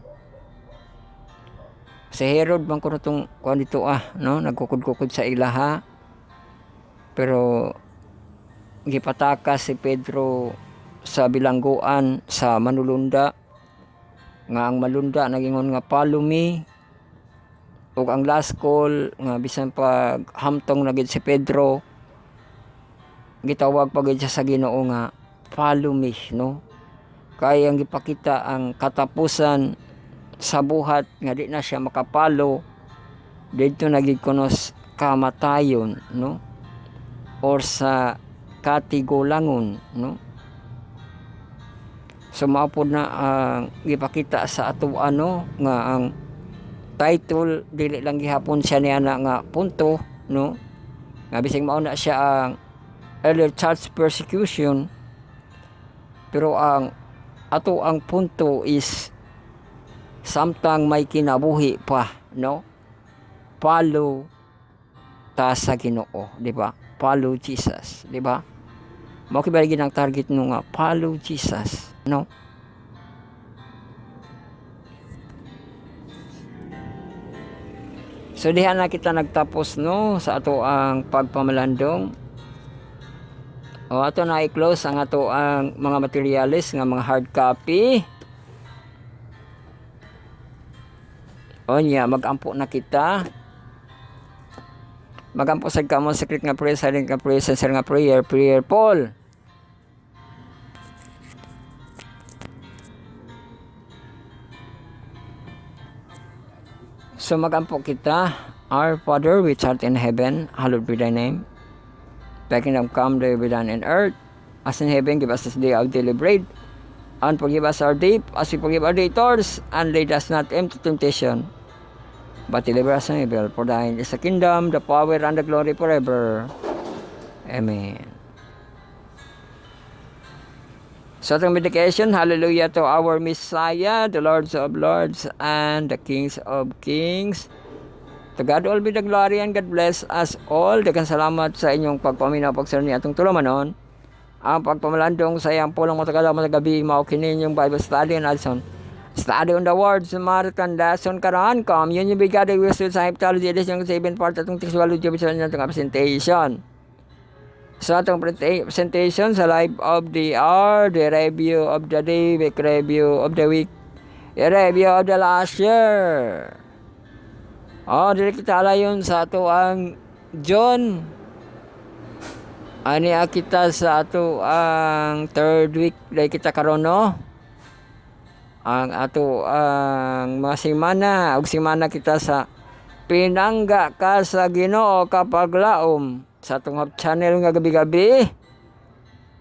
Si Herod man kuno tong kuan dito no, nagkukod-kukod sa ilaha. Pero gipatakas si Pedro sa bilangguan sa manulunda nga ang malunda nagingon nga follow me. Ug ang last call nga bisan pag hamtong na gid si Pedro, gitawag pa gid siya sa Ginoo nga follow me, no? Kaya ang gipakita ang katapusan sa buhat nga di na siya makapalo dito nagikunos kamatayon, no, or sa katigulangon, no. So maupod na ang gipakita sa ato ano nga ang title dili lang gihapon siya niya na nga punto, no, nga bising mao na siya ang early church persecution, pero ang ato ang punto is samtang may kinabuhi pa, no, follow ta sa Ginoo, di ba? Follow Jesus, di ba? Mao kibali ang target no nga follow Jesus, no? So diha na kita nagtapos, no, sa ato ang pagpamalandong. O ato na i-close ang ato ang mga materials nga mga hard copy. O niya, magampo na kita. Magampo sa kamon secret nga prayer, silent nga prayer, sincere nga prayer, prayer Paul. So magampo kita. Our Father which art in heaven, hallowed be thy name. Thy kingdom come, thy will be done in earth as in heaven. Give us this day our daily bread, and forgive us our debt as we forgive our debtors, and lead us not into temptation, but deliver us from evil. For thine is the kingdom, the power, and the glory forever. Amen. So itong medication, hallelujah to our Messiah, the Lords of Lords, and the Kings of Kings. To God all be the glory, and God bless us all. Daghang salamat sa inyong pagpaminaw pagsaron ni atong tulamanon. Ang pagpamalandong sa iyang pulong matagalang matagabi, maukinin yung Bible study and Alson. Study on the Word, Samaritan Lesson karon, Communion Brigade Wisdom sa Heptology Edition 7 part atong Textualogy episode ng atong presentation. So atong presentation sa live of the hour, the review of the day, week review of the week, a review of the last year. Dili kita alayon sa ato ang John. Ani kita sa ato ang third week dahil kita karon no. Ang ato ang mga semana, og semana kita sa pinangga ka sa Ginoo kapag laom sa atong hub channel nga gabi-gabi.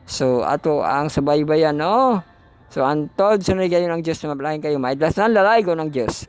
So ato ang subaybayan no. So antod sunod gayon ang Dios na mabalahin kayo. Maidlas na lalay ko ng Dios.